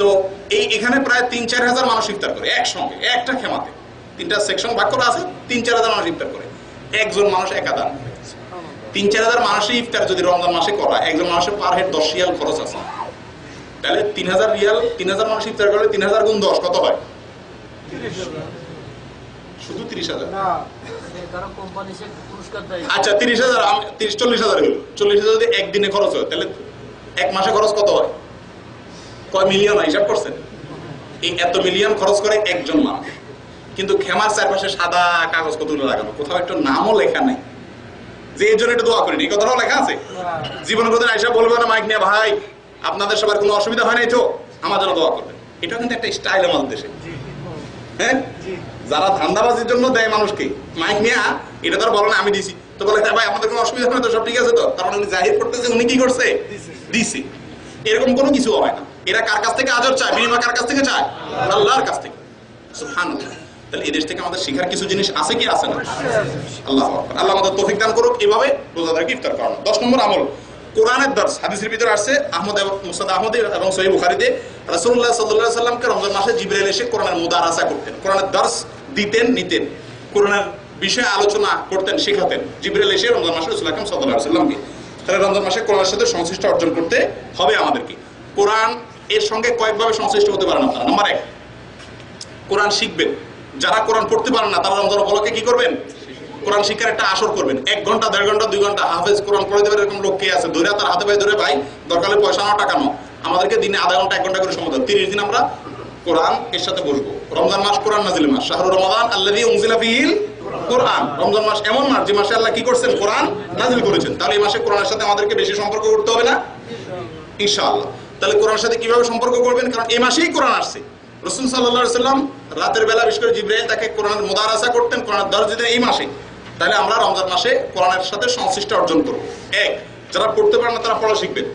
তো এখানে প্রায় 3-4 হাজার মানুষ ইফতার করে একসঙ্গে, একটা খেমাতে 3টা সেকশন ভাগ করা আছে, 3-4 হাজার মানুষ ইফতার করে, একজন মানুষ একাদান। 3-4 হাজার মানুষের ইফতার যদি রমজান মাসে করা, একজন মানুষের পার হেড 10 রিয়াল খরচ আছে, তাহলে 3000 রিয়াল, 3000 মানুষ ইফতার করলে 3000 গুণ 10 কত হয়? শুধু 30,000। আচ্ছা 30,000, 40,000 হলো। 40,000 যদি একদিনে খরচ হয় তাহলে এক মাসে খরচ কত হয়? কয় মিলিয়ন হিসাব করছেন? এই এত মিলিয়ন খরচ করে একজন মানুষ, কিন্তু খেমার চারপাশে সাদা কাগজ কতগুলো লাগানো, কোথাও একটা নামও লেখা নাই যে এর জন্য একটা দোয়া করিনি, এই কথাটাও লেখা আছে। জীবনে কোথাও আইসা বলবে না মাইক নিয়ে, ভাই আপনাদের সবার কোনো অসুবিধা হয় নাই তো, আমার জন্য দোয়া করবেন। এটা কিন্তু একটা স্টাইল আমাদের দেশে। হ্যাঁ, যারা ধান্দাবাজির জন্য দেয় মানুষকে মাইক নিয়ে, এটা তো বলো না আমি দিছি, তো বলে ভাই আপনাদের কোনো অসুবিধা হয় না তো, সব ঠিক আছে তো, তার মানে উনি জাহির করতেছে উনি কি করছে, দিছে। এরকম কোনো কিছু হয় না। এরা কার কাছ থেকে আজর চায়? বিনিময় কার কাছ থেকে চায়? আল্লাহর কাছ থেকে। সুবহানাল্লাহ। তাহলে এই দেশ থেকে আমাদের শিখার কিছু জিনিস আছে কি আছে না? আল্লাহু আকবার। আল্লাহ আমাদের তৌফিক দান করুক এভাবে রোজাদারকে ইফতার করানো। 10 নম্বর আমল, কোরআনের দর্স। হাদিসের ভিতরে আসছে আহমদ এবং মুসনাদ আহমদ এবং সহিহ বুখারীতে, রাসূলুল্লাহ সাল্লাল্লাহু আলাইহি সাল্লামকে রমজান মাসে জিবরাইল এসে কোরআনের মুদারাসা করতেন, কোরআনের দর্স দিতেন, নিতেন। কোরআনের বিষয়ে আলোচনা করতেন, শেখাতেন। জিবরাইল এসে রমজান মাসে রাসূল আকরাম সাল্লাল্লাহু আলাইহি ওয়াসাল্লামকে, তাহলে রমজান মাসে কোরআনের সাথে সংশ্লিষ্ট অর্জন করতে হবে আমাদেরকে। কোরআন এর সঙ্গে কয়েকভাবে সংশ্লিষ্ট হতে পারেন আপনারা। নাম্বার 1, কোরআন শিখবেন। যারা কোরআন পড়তে পারেন না তারা রমজান উপলক্ষে কি করবেন? কোরআন শিক্ষার একটা আসর করবেন। 1 ঘন্টা, 1.5 ঘন্টা, 2 ঘন্টা হাফেজ কোরআন পড়ে দেবে এরকম লোক কে আছে? ধরে তার হাতে পায়ে ধরে, ভাই দরকারে পয়সা নাও, টাকা নাও, আমাদেরকে দিনে আধা ঘন্টা 1 ঘন্টা করে সময় দাও, 30 দিন আমরা কোরআন এর সাথে বসবো। রমজান মাস কোরআন নাজিলের মাস, শাহরু রমাদান আল্লাযী উনজিলা ফীহিল কোরআন। রমজান মাস এমন মাস যে মাসে আল্লাহ কি করছেন? কোরআন নাজিল করেছেন। তাহলে এই মাসে কোরআনের সাথে আমাদেরকে বেশি সম্পর্ক করতে হবে না ইনশাআল্লাহ। তাহলে কোরআনের সাথে কিভাবে সম্পর্ক করবেন? কারণ এই মাসেই কোরআন আসছে। রাসূল সাল্লাল্লাহু আলাইহি ওয়াসাল্লাম রাতের বেলা বিশেষ করে জিবরাইল তাকে কোরআনের মুদারাসা করতেন, কোরআনের দর্স দিতেন এই মাসে। তাহলে আমরা রমজান মাসে কোরআনের সাথে সংশ্লিষ্ট অর্জন করব। 1, যারা পড়তে পারেন না তারা পড়া শিখবেন।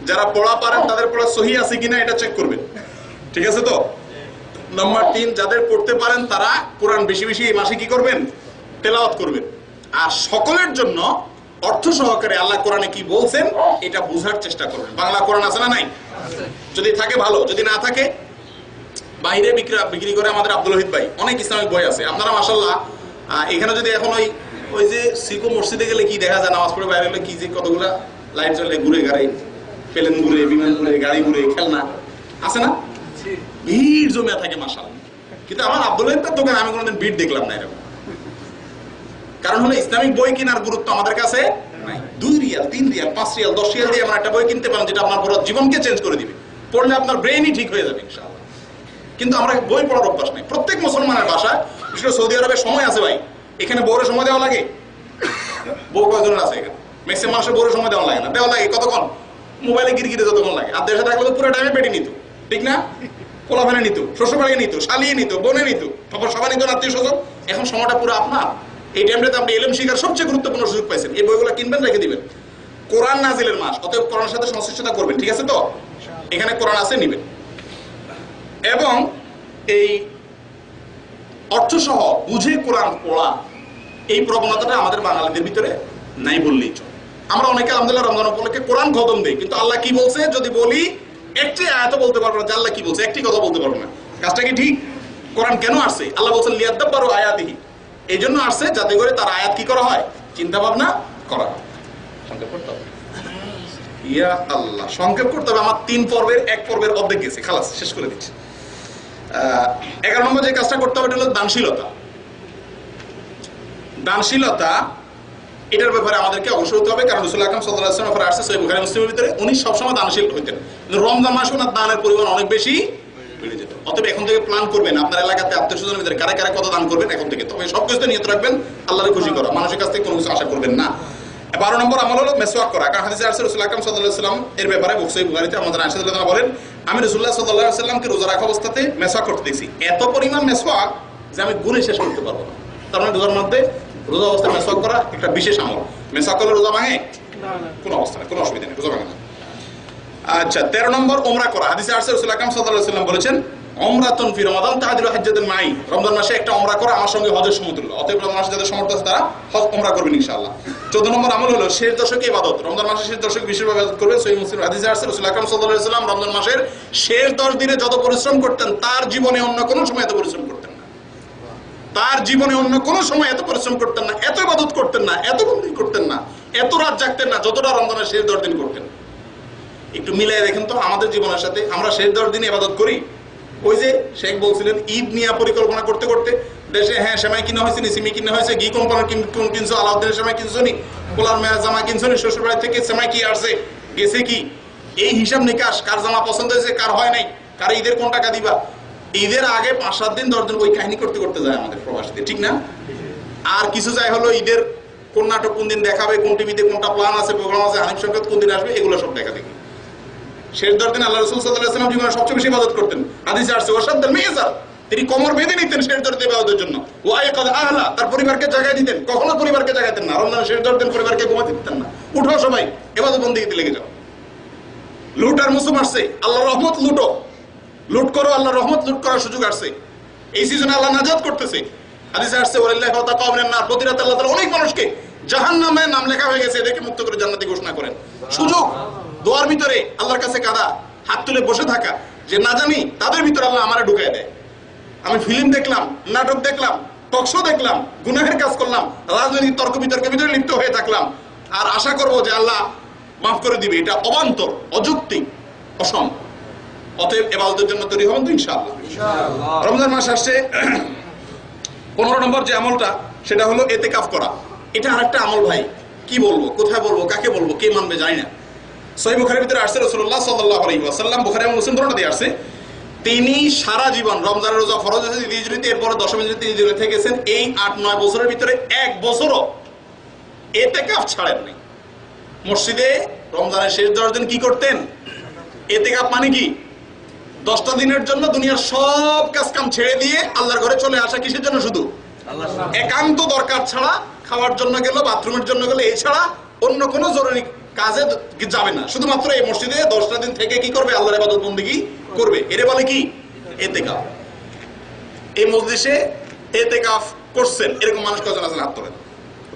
যারা পড়া পারেন তাদের পড়া সহি আছে কিনা এটা চেক করবেন, ঠিক আছে তো? নাম্বার 3, যাদের পড়তে পারেন তারা কোরআন বেশি বেশি এই মাসে কি করবেন? তেলাওয়াত করবেন। আর সকলের জন্য অর্থ সহকারে আল্লাহ কোরআনে কি বলছেন এটা বোঝার চেষ্টা করবেন। বাংলা কোরআন আছে না নাই? যদি থাকে ভালো, যদি না থাকে বাইরে বিক্রি করে আমাদের আব্দুল ওয়াহিদ ভাই অনেক ইসলামিক বই আছে। আপনারা মাশাআল্লাহ এখানে যদি এখন ওই যে সিকো মসজিদে গেলে কি দেখা যায়, নামাজ পড়ে বাইরে গেলে কি যে কতগুলা লাইট জ্বলে, ঘুরে গাড়ি, প্লেন ঘুরে, বিমান ঘুরে, গাড়ি ঘুরে, খেলনা আছে না? ভিড় জমে থাকে মাশাআল্লাহ। কিন্তু আমার আব্দুল ওয়াহিদের দোকানে আমি কোনোদিন ভিড় দেখলাম না এরকম। কারণ হলো ইসলামিক বই কেনার গুরুত্ব আমাদের কাছে নাই। 2 রিয়াল, 3 রিয়াল, 5 রিয়াল, 10 রিয়াল দিয়ে আমরা একটা বই কিনতে পারেন যেটা আপনার পুরো জীবনকে চেঞ্জ করে দিবে। পড়লে আপনার ব্রেইনই ঠিক হয়ে যাবে ইনশাআল্লাহ। কিন্তু আমরা বই পড়ার অভ্যাস নেই। প্রত্যেক মুসলমানের বাসায়, বিশেষ করে সৌদি আরবে সময় আছে ভাই। এখানে বউরে সময় দেওয়া লাগে? বউ কয়জনের আছে এখানে? ম্যাক্সিমাম মানুষের বউরে সময় দেওয়া লাগে না। দেওয়া লাগে কতক্ষণ? মোবাইলে গিরগিরে যতক্ষণ লাগে। আর দেশে থাকলে তো পুরো টাইমে পেটে নিত, ঠিক না? কোলাফানে নিত, শ্বশুরবাড়ি নিত, শালিয়ে নিত, বোনে নিত, তারপর সবাই নিত, আত্মীয় স্বজন। এখন সময়টা পুরো আপনার। এই টাইমটাতে আপনি ইলম শিখার সবচেয়ে গুরুত্বপূর্ণ সুযোগ পাইছেন। এই বইগুলো কিনবেন, রেখে দিবেন। কোরআন নাজিলের মাস, অতএব কোরআনের সাথে সংশ্লিষ্টতা করবেন, ঠিক আছে তো? এখানে কোরআন আছে, নিবেন। এবং এই অর্থসহ বুঝে কোরআন পড়া, এই প্রবণতাটা আমাদের বাঙালিদের ভিতরে নাই বললেই চলে। আমরা অনেকে আলহামদুলিল্লাহ রমজান উপলক্ষে কোরআন খতম দেই, কিন্তু আল্লাহ কি বলছে যদি বলি একটি আয়াত বলতে পারবো না যে আল্লাহ কি বলছে, একটি কথা বলতে পারবো না। কাজটা কি ঠিক? কোরআন কেন আসছে? আল্লাহ বলছেন লিয়াদাব্বারু আয়াতিহি, এই জন্য আসছে যাতে করে তার আয়াত কি করা হয়, চিন্তা ভাবনা করা হয়। সংক্ষেপ করতে হবে, ইয়া আল্লাহ, সংক্ষেপ করতে হবে। আমার 3 পর্বের 1 পর্বের অর্ধেক গেছে, খালাস, শেষ করে দিচ্ছি। 11 নম্বর যে কাজটা করতে হবে এটা হলো দানশীলতা। দানশীলতা এটার ব্যাপারে আমাদেরকে অবশ্যই হতে হবে, কারণ রাসূল আকরাম সাল্লাল্লাহু আলাইহি ওয়াসাল্লাম আসছে সহিহ বুখারী মুসলিমের ভিতরে, উনি সবসময় দানশীল হইতেন। কিন্তু রমজান মাসে ওনার দানের পরিমাণ অনেক বেশি বেড়ে যেত। অতএব এখন থেকে প্ল্যান করবেন আপনার এলাকাতে আত্মীয়স্বজনের ভিতরে কারা কারা কত দান করবেন এখন থেকে। তবে সব কিছু নিয়ত রাখবেন আল্লাহর খুশি করা, মানুষের কাছ থেকে কোনো কিছু আশা করবেন না। 12 নম্বর আমল হলো মেসওয়াক করা। কারণ হাদিসে আসছে রাসূল আকরাম সাল্লাল্লাহু আলাইহি ওয়াসাল্লাম এর ব্যাপারে সহিহ বুখারীতে আমাদের আয়েশা রাদিয়াল্লাহু আনহা বলেন, আমি রাসূলুল্লাহ সাল্লাল্লাহু আলাইহি ওয়াসাল্লামকে রোজা রাখা অবস্থাতে মেসওয়াক করতে দেখছি। এত পরিমাণ মেসওয়াক যে আমি গুণে শেষ করতে পারবো না। তার মানে রোজার মধ্যে, রোজা অবস্থায় মেসওয়াক করা একটা বিশেষ আমল। মেসওয়াক করলে রোজা ভাঙে? কোনো অবস্থা নেই, কোনো অসুবিধা নেই, রোজা ভাঙে না। আচ্ছা, 13 নম্বর ওমরা করা। হাদিসে আসছে রাসূল আকরাম সাল্লাল্লাহু আলাইহি ওয়াসাল্লাম বলেছেন, উমরাতুন ফি রমাদান তা'দিলু হাজ্জাতান মাই। রমজান মাসে একটা উমরা করা আমার সঙ্গে হজের সমতুল্য। অতএব রমজান মাসে যাদের সামর্থ্য আছে তারা হজ উমরা করবেন ইনশাআল্লাহ। 14 নম্বর আমল হলো শেষ দশকে ইবাদত। রমজান মাসে শেষ দশকে বিশেষভাবে ইবাদত করবেন। সহিহ মুসলিম হাদিসে আসছে রাসূল আকরাম সাল্লাল্লাহু আলাইহি ওয়াসাল্লাম রমজান মাসের শেষ 10 দিনে যত পরিশ্রম করতেন তার জীবনে অন্য কোনো সময় এত পরিশ্রম করতেন না। তার জীবনে অন্য কোনো সময় এত পরিশ্রম করতেন না, এত ইবাদত করতেন না, এত বন্দী করতেন না, এত রাত জাগতেন না যতটা রমজানের শেষ 10 দিন করতেন। একটু মিলাই দেখেন তো আমাদের জীবনের সাথে। আমরা শেষ 10 দিনে ইবাদত করি। ওই যে শেখ বলছিলেন ঈদ নিয়ে পরিকল্পনা করতে করতে দেশে সেমাই কিনা হয়েছে, সিমি কিনা হয়েছে, ঘি কোম্পানির কিনছো, আলাউদ্দিনের সেমাই কিনছো নি, পোলার মেয়ার জামা কিনছো নি, শ্বশুর বাড়ি থেকে সেমাই কি আসছে, গেছে কি, এই হিসাব নিকাশ, কার জামা পছন্দ হয়েছে, কার হয় নাই, কার ঈদের কোন টাকা দিবা। ঈদের আগে 5-7 দিন 10 দিন ওই কাহিনী করতে করতে যায় আমাদের প্রবাসীদের, ঠিক না? আর কিছু যায় হলো ঈদের কোন নাটক কোন দিন দেখাবে, কোন টিভিতে কোনটা প্ল্যান আছে, প্রোগ্রাম আছে, হানিফ সংকেত কোন দিন আসবে, এগুলো সব দেখা দেখি। শেষ 10 দিন আল্লাহ রাসূল সাল্লাল্লাহু আলাইহি ওয়াসাল্লাম জীবনে সবচেয়ে বেশি ইবাদত করতেন। হাদিসে আসছে ওয়াশাদ্দাল মিজার, তিনি কোমর বেঁধে নিতেন শেষ 10 দিন ইবাদতের জন্য। ওয়াইকাদ আহলা, তার পরিবারকে জাগায় দিতেন। কখনো পরিবারকে জাগাতেন না। রমজানের শেষ 10 দিন পরিবারকে ঘুমাতে দিতেন না। উঠো সবাই ইবাদত বন্দেগীতে লেগে যাও। লুট আর মুসুম আসছে, আল্লাহর রহমত লুটো, লুট করো, আল্লাহর রহমত লুট করার সুযোগ আসছে। এই সিজনে আল্লাহ নাজাত করতেছে। হাদিসে আসছে ওয়ালিল্লাহি ফাতাকা মিনান নার, প্রতি রাতে আল্লাহ তাআলা অনেক মানুষকে জাহান্নামে নাম লেখা হয়ে গেছে, এদেরকে মুক্ত করে জান্নাতি ঘোষণা করেন। সুযোগ, দোয়ার ভিতরে আল্লাহর কাছে কাঁদা, হাত তুলে বসে থাকা, যে না জানি তাদের ভিতরে আল্লাহ আমারে ঢুকায় দেয়। আমি ফিল্ম দেখলাম, নাটক দেখলাম, টকশো দেখলাম, গুনাহের কাজ করলাম, রাজনৈতিক তর্ক বিতর্কের ভিতরে লিপ্ত হয়ে থাকলাম, আর আশা করব যে আল্লাহ মাফ করে দিবে, এটা অবান্তর, অযৌক্তিক, অসম্ভব। অতএব ইবাদতের জন্য তৈরি হবেন তো ইনশাআল্লাহ। রমজান মাস আসছে। 15 নম্বর যে আমলটা, সেটা হলো ইতিকাফ করা। এটা আরেকটা আমল ভাই, কি বলবো, কোথায় বলবো, কাকে বলবো, কে মানবে জানি না। সহিহ বুখারীর ভিতরে আসছে রাসূলুল্লাহ সাল্লাল্লাহু আলাইহি ওয়াসাল্লাম, বুখারী এবং মুসলিম দুটোতে আসছে, তিনি সারা জীবন রমজানের রোজা ফরজ আছে হিজরিতে, এরপরে দশম হিজরিতে হিজরি থেকেছেন, এই 8-9 বছরের ভিতরে এক বছরও ইতিকাফ ছাড়েননি। মসজিদে রমজানের শেষ 10 দিন কি করতেন? ইতিকাফ মানে কি? 10টা দিনের জন্য দুনিয়ার সব কাজ কাম ছেড়ে দিয়ে আল্লাহর ঘরে চলে আসা। কিসের জন্য? শুধু একান্ত দরকার ছাড়া, খাওয়ার জন্য গেল, বাথরুমের জন্য গেল, এছাড়া অন্য কোনো জরুরি কাজে যাবে না। শুধুমাত্র এই মসজিদে 10টা দিন থেকে কি করবে? আল্লাহর ইবাদত বন্দেগী করবে। এর বলে কি? ইতিকাফ। এই মজলিসে ইতিকাফ করছেন এরকম মানুষ কজন আছেন? হাত তোলেন।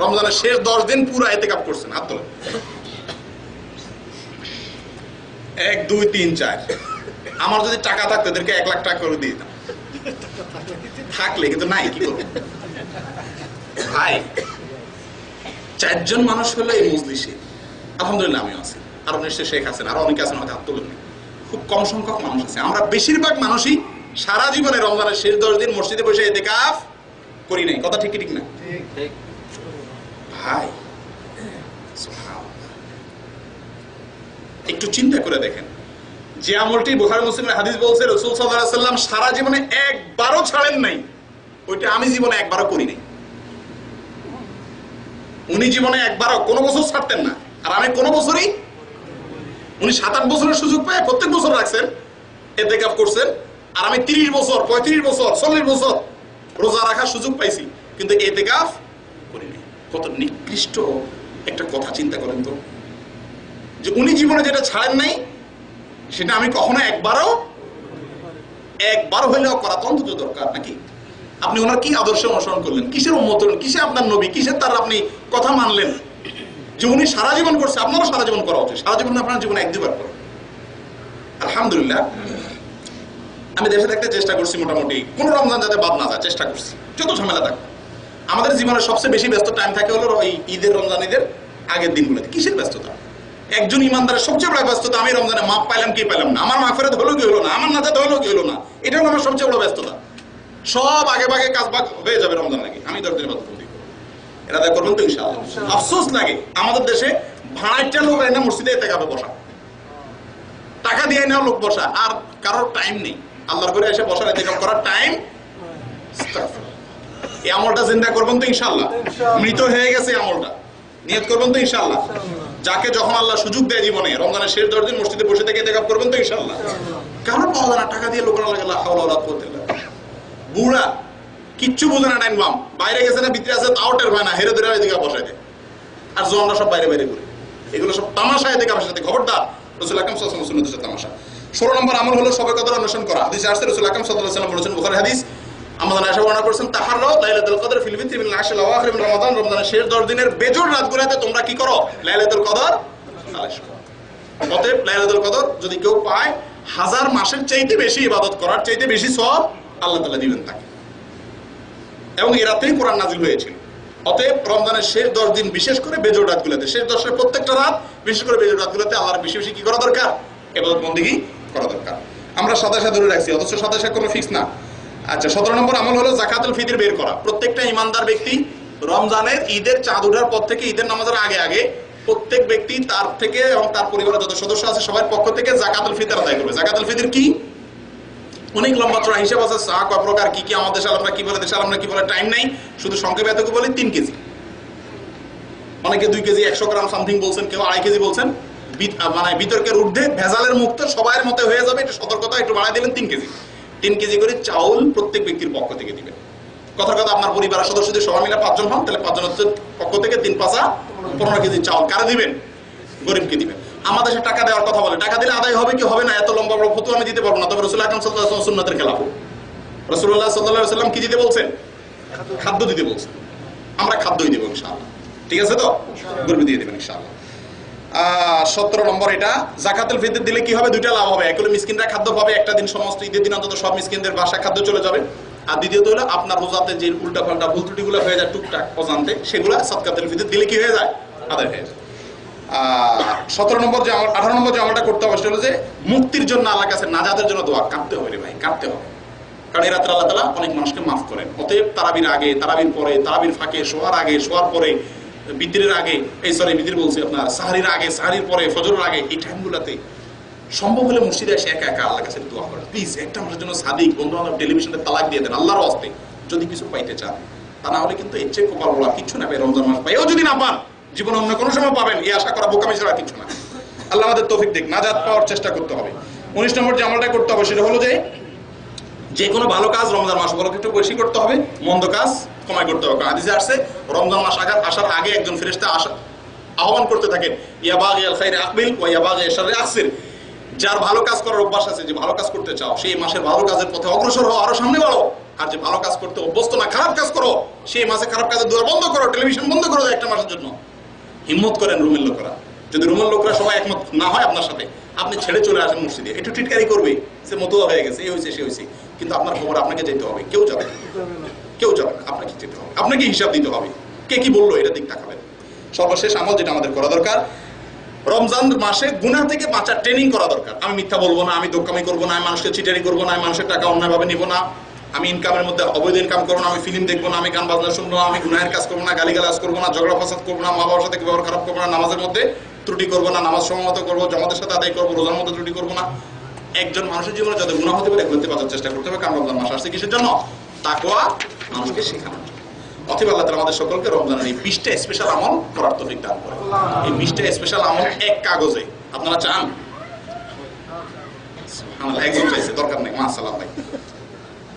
রমজানের শেষ 10 দিন পুরো ইতিকাফ করছেন, হাত তোলেন। 1 2 3 4। আমার যদি টাকা থাকতো এদেরকে 1 লাখ টাকা করে দিয়ে দিতাম, থাকলে, কিন্তু নাই, কি করবো ভাই? 4 জন মানুষ হলো এই মজলিসে, আলহামদুলিল্লাহ আমিও আছি, আরো নিশ্চয় শেখ আছেন, আরো অনেকে আছেন, হয়তো হাত তোলেন। খুব কম সংখ্যক মানুষ আছে। আমরা বেশিরভাগ মানুষই সারা জীবনে রমজানের শেষ 10 দিন মসজিদে বসে ইতিকাফ করি নাই। কথা ঠিক ঠিক না ভাই? একটু চিন্তা করে দেখেন, যে আমলটি বুখারী মুসলিমের হাদিস বলছে রাসূল সাল্লাল্লাহু আলাইহি ওয়াসাল্লাম সারা জীবনে একবারও ছাড়েন নাই, ওইটা আমি জীবনে একবারও করি নাই। উনি জীবনে একবারও কোনো বছর ছাড়তেন না, আর আমি কোনো বছরই, উনি 7-8 বছরের সুযোগ পায় প্রত্যেক বছর রাখছেন, ইতিকাফ করছেন, আর আমি 30 বছর 35 বছর 40 বছর রোজা রাখার সুযোগ পাইছি, কিন্তু ইতিকাফ করি নাই। কত নিকৃষ্ট একটা কথা, চিন্তা করেন তো, যে উনি জীবনে যেটা ছাড়েন নাই সেটা আমি কখনো একবার হইলেও করা তো অন্তত দরকার নাকি? আপনি ওনার কি আদর্শ অনুসরণ করলেন? কিসের উম্মত হলেন? কিসে আপনার নবী? কিসের তার আপনি কথা মানলেন? যে উনি সারা জীবন করছে, আপনারও সারা জীবন করা উচিত। সারা জীবন আপনার জীবনে 1-2 বার করেন। আলহামদুলিল্লাহ আমি দেশে থাকতে চেষ্টা করছি, মোটামুটি কোন রমজান যাতে বাদ না যায় চেষ্টা করছি, যত ঝামেলা থাক। আমাদের জীবনের সবচেয়ে বেশি ব্যস্ত টাইম থাকে হলো ওই ঈদের, রমজান ঈদের আগের দিনগুলোতে। কিসের ব্যস্ততা? একজন ইমানদারের সবচেয়ে বড় ব্যস্ততা, আমি রমজানে মাপ পাইলাম কি পাইলাম না, আমার মাগফিরাত হলো কি হলো না, আমার নাজাত হলো কি হলো না, এটা হলো আমার সবচেয়ে বড় ব্যস্ততা। সব আগে ভাগে কাজ বাগ হয়ে যাবে রমজান লাগে, আমি 10 দিনের ইবাদত করি। এরা দেখ করবেন তো ইনশাআল্লাহ। আফসোস লাগে আমাদের দেশে ভাড়াইটা লোক এনে মসজিদে ইতিকাফে বসা, টাকা দিয়ে নেওয়া লোক বসা, আর কারোর টাইম নেই আল্লাহর ঘরে এসে বসার, ইতিকাফ করার টাইম। এই আমলটা জিন্দা করবেন তো ইনশাআল্লাহ। মৃত হয়ে গেছে আমলটা, নিয়ত করবেন তো ইনশাআল্লাহ। যাকে যখন আল্লাহ সুযোগ দেয় জীবনে রমজানের শেষ 10 দিন মসজিদে বসে থেকে ইতিকাফ করবেন তো ইনশাআল্লাহ। কারণ পাওয়া যায় না, টাকা দিয়ে লোকেরা লাগে লা হাওলা ওয়ালা কুওয়াতা ইল্লা বিল্লাহ। বুড়া কিচ্ছু বুঝে না, টাইম বাম, বাইরে গেছে না ভিতরে আছে, আউটের হয় না, হেরে ধরে ইতিকাফ বসায় দেয়। আর জওয়ানরা সব বাইরে বাইরে ঘুরে, এগুলো সব তামাশা। ইতিকাফের সাথে খবরদার, রাসূল আকরাম সাল্লাল্লাহু আলাইহি ওয়াসাল্লামের সাথে তামাশা। 16 নম্বর আমল হলো শবে কদর অন্বেষণ করা। হাদিসে আসছে রাসূল আকরাম সাল্লাল্লাহু আলাইহি ওয়াসাল্লাম বলেছেন, বুখারী হাদিস, আমাদের আয়েশা বর্ণনা করেছেন, তাহাররা লাইলাতুল কদর ফিল বিত্রি মিন আল-আশর আল-আওয়াখির মিন রমাদান, রমজানের শেষ 10 দিনের বেজোড় রাতগুলোতে তোমরা কি করো? লাইলাতুল কদর তালাশ করো। অতএব লাইলাতুল কদর যদি কেউ পায়, 1000 মাসের চাইতে বেশি ইবাদত করার চাইতে বেশি সওয়াব আল্লাহ তাআলা দিবেন তাকে। এবং এই রাতেই কোরআন নাযিল হয়েছিল। অতএব রমজানের শেষ 10 দিন, বিশেষ করে বেজোড় রাতগুলোতে, শেষ 10 প্রত্যেকটা রাত, বিশেষ করে বেজোড় রাতগুলোতে আল্লাহর বেশি বেশি কি করা দরকার? ইবাদত বন্দেগী করা দরকার। আমরা সাদা ধরে রাখছি, অথচ সাদা কোনো ফিক্স না। আচ্ছা, 17 নম্বর আমল হলো যাকাতুল ফিতর বের করা। প্রত্যেকটা ইমানদার ব্যক্তি রমজানের ঈদের চাঁদ ওঠার পর থেকে ঈদের নামাজের আগে আগে প্রত্যেক ব্যক্তি তার থেকে এবং তার পরিবারের যত সদস্য আছে সবার পক্ষ থেকে যাকাতুল ফিতর আদায় করবে। যাকাতুল ফিতর কি? অনেক লম্বা চড়া হিসাব আছে, কয় প্রকার, কি কি, আমাদের দেশে আমরা কি বলে, দেশে আমরা কি বলে, টাইম নাই, শুধু সংক্ষেপে এতটুকু বলি 3 কেজি। অনেকে 2 কেজি 100 গ্রাম সামথিং বলছেন, কেউ 2.5 কেজি বলছেন। মানে বিতর্কের ঊর্ধ্বে, ভেজালের মুক্ত, সবার মতে হয়ে যাবে, এটা সতর্কতা, একটু বাড়াই দিলেন 3 কেজি। 3 কেজি করে চাউল প্রত্যেক ব্যক্তির পক্ষ থেকে দিবেন। কথার কথা, আপনার পরিবারের সদস্য যদি সবাই মিলে 5 জন হন, তাহলে 5 জনের পক্ষ থেকে 3 5 15 কেজি চাউল কারে দিবেন? গরিবকে দিবেন। আমাদের দেশে টাকা দেওয়ার কথা বলে, টাকা দিলে আদায় হবে কি হবে না, এত লম্বা বড় ফতোয়া আমি দিতে পারবো না। তবে রাসূল আকরাম সাল্লাল্লাহু আলাইহি ওয়াসাল্লাম সুন্নাতের খেলাফ। রাসূলুল্লাহ সাল্লাল্লাহু আলাইহি ওয়াসাল্লাম কি দিতে বলছেন? খাদ্য দিতে বলছেন। আমরা খাদ্যই দেব ইনশাআল্লাহ। ঠিক আছে তো? গরিব দিয়ে দেবেন ইনশাআল্লাহ। 17 নম্বর, এটা যাকাতুল ফিতর দিলে কি হবে? 2টা লাভ হবে। এক হলো মিসকিনরা খাদ্য পাবে, একটা দিন সমস্ত ঈদের দিন অন্তত সব মিসকিনদের বাসায় খাদ্য চলে যাবে। আর দ্বিতীয়ত হলো আপনার রোজাতে যে উল্টাপাল্টা ভুল ত্রুটিগুলো হয়ে যায় টুকটাক অজান্তে, সেগুলো সাদকাতুল ফিতর দিলে কি হয়ে যায়? আদায় হয়ে যায়। 17 নম্বর যে 18 নম্বর যে আমলটা করতে হবে সেটা হলো যে মুক্তির জন্য আল্লাহর কাছে নাজাতের জন্য দোয়া। কাঁদতে হবে রে ভাই, কাঁদতে হবে, কারণ এই রাত্রে আল্লাহ তাআলা অনেক মানুষকে মাফ করেন। অতএব তারাবির আগে, তারাবির পরে, তারাবির ফাঁকে, শোয়ার আগে, শোয়ার পরে, বিতিরের আগে, বিতির বলছি আপনার সাহারির আগে, সাহারির পরে, ফজরের আগে, এই টাইমগুলোতে সম্ভব হলে মসজিদে এসে একা একা আল্লাহর কাছে দোয়া করেন। প্লিজ একটা মানুষের জন্য সাদিক বন্ধু বান্ধব টেলিভিশনে তালাক দিয়ে দেন আল্লাহর ওয়াস্তে, যদি কিছু পাইতে চান। তা না হলে কিন্তু এর চেয়ে কপাল বলা কিছু না। রমজান মাস পাইও যদি না পান, জীবনে অন্য কোনো সময় পাবেন, এই আশা করা বোকামি ছাড়া কিছু না। আল্লাহ আমাদের তৌফিক দিক, নাজাত পাওয়ার চেষ্টা করতে হবে। 19 নম্বর যে আমলটা করতে হবে সেটা হলো যে কোনো ভালো কাজ রমজান মাস উপলক্ষে একটু বেশি করতে হবে, মন্দ কাজ কমাই করতে হবে। হাদিসে আসছে রমজান মাস আসার আগে একজন ফেরেশতা আহ্বান করতে থাকেন, ইয়া বাগিয়াল খাইরি আকবিল ওয়া ইয়া বাগিয়াশ শাররি আকসির। যার ভালো কাজ করার অভ্যাস আছে, যে ভালো কাজ করতে চাও, সেই মাসের ভালো কাজের পথে অগ্রসর হও, আরো সামনে বাড়ো। আর যে ভালো কাজ করতে অভ্যস্ত না, খারাপ কাজ করো, সেই মাসে খারাপ কাজের দুয়ার বন্ধ করো, টেলিভিশন বন্ধ করো একটা মাসের জন্য। হিম্মত করেন রুমের লোকরা, যদি রুমের লোকরা সবাই একমত না হয় আপনার সাথে, আপনি ছেড়ে চলে আসেন মসজিদে। একটু টিটকারি করবে, সে মতুয়া হয়ে গেছে, এই হয়েছে সে হয়েছে, কিন্তু আপনার খবর আপনাকে যেতে হবে। কেউ যাবে না, কেউ যাবে না, আপনাকে যেতে হবে, আপনাকে হিসাব দিতে হবে, কে কি বললো এটা দিক তাকাবেন। সর্বশেষ আমল যেটা আমাদের করা দরকার, রমজান মাসে গুনাহ থেকে বাঁচার ট্রেনিং করা দরকার। আমি মিথ্যা বলবো না, আমি দোকামি করবো না, আমি মানুষকে চিটারি করবো না, আমি মানুষের টাকা অন্যায়ভাবে নিবো না, আমি ইনকামের মধ্যে অবৈধ ইনকাম করবো না, আমি ফিল্ম দেখবো না, আমি গান বাজনা শুনবো না, আমি গুনাহের কাজ করবো না, গালিগালাজ করবো না, ঝগড়া ফাসাদ করবো না, মা বাবার সাথে ব্যবহার খারাপ করবো না, নামাজের মধ্যে ত্রুটি করবো না, নামাজ সময়মতো করবো, জামাতের সাথে আদায় করবো, রোজার মধ্যে ত্রুটি করবো না। একজন মানুষের জীবনে যাতে গুনাহ হতে পারে এগুলোতে বাঁচার চেষ্টা করতে হবে। কারণ রমজান মাস আসছে কিসের জন্য? তাকওয়া মানুষকে শেখানোর জন্য। অতএব আল্লাহ তাআলা আমাদের সকলকে রমজানের এই 20টা স্পেশাল আমল করার তৌফিক দান করেন। এই 20টা স্পেশাল আমল এক কাগজে আপনারা চান? সুবহানাল্লাহ, একজন চাইছে, দরকার নেই, মাশাআল্লাহ ভাই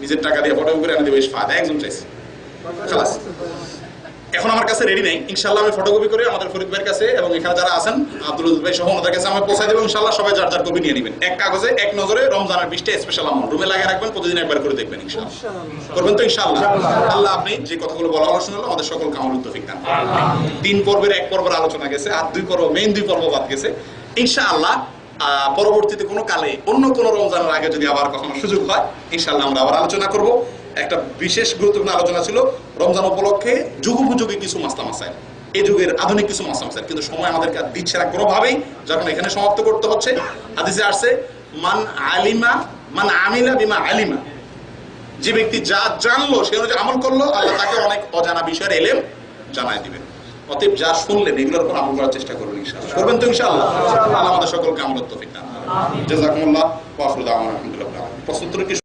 নিজের টাকা দিয়ে ফটো করে এনে দেবে, ফায়দা। একজন চাইছে, খালাস। এখন আমার কাছে রেডি নেই, ইনশাআল্লাহ আমি ফটোকপি করে আমাদের ফরিদ ভাইয়ের কাছে এবং এখানে যারা আছেন আব্দুল ভাই সহ ওনাদের কাছে আমি পৌঁছাই দেব। ইনশাআল্লাহ সবাই যার যার কপি নিয়ে নেবেন। এক কাগজে এক নজরে রমজানের 20টা স্পেশাল আমল রুমে লাগিয়ে রাখবেন, প্রতিদিন একবার করে দেখবেন। ইনশাআল্লাহ করবেন তো? ইনশাআল্লাহ। আল্লাহ আপনি যে কথাগুলো বলা হলো শুনলো আমাদের সকলকে আমল তৌফিক দান করুন। 3 পর্বের 1 পর্বের আলোচনা গেছে, আর 2 পর্ব মেইন 2 পর্ব বাদ গেছে। ইনশাআল্লাহ পরবর্তীতে কোনো কালে অন্য কোনো রমজানের আগে যদি আবার কখনো সুযোগ হয়, ইনশাআল্লাহ আমরা আবার আলোচনা করব। একটা বিশেষ গুরুত্বপূর্ণ আলোচনা ছিল রমজান উপলক্ষে যুগোপযোগী কিছু মাসলা মাসাইল, এই যুগের আধুনিক কিছু মাসলা মাসাইল, কিন্তু সময় আমাদেরকে আর দিচ্ছে না কোনোভাবেই, যখন এখানে সমাপ্ত করতে হচ্ছে। হাদিসে আসছে মান আমিলা বিমা আলিমা, যে ব্যক্তি যা জানলো সে অনুযায়ী আমল করলো, আল্লাহ তাকে অনেক অজানা বিষয়ের ইলম জানায় দিবেন। অতএব যা শুনলেন এগুলোর উপর আমল করার চেষ্টা করবেন। ইনশাআল্লাহ করবেন তো? ইনশাআল্লাহ। আল্লাহ আমাদের সকলকে আমলের তৌফিক দান করুন। জাযাকুমুল্লাহ ওয়া আখিরু দাওয়ানা আলহামদুলিল্লাহ। প্রশ্নোত্তর কি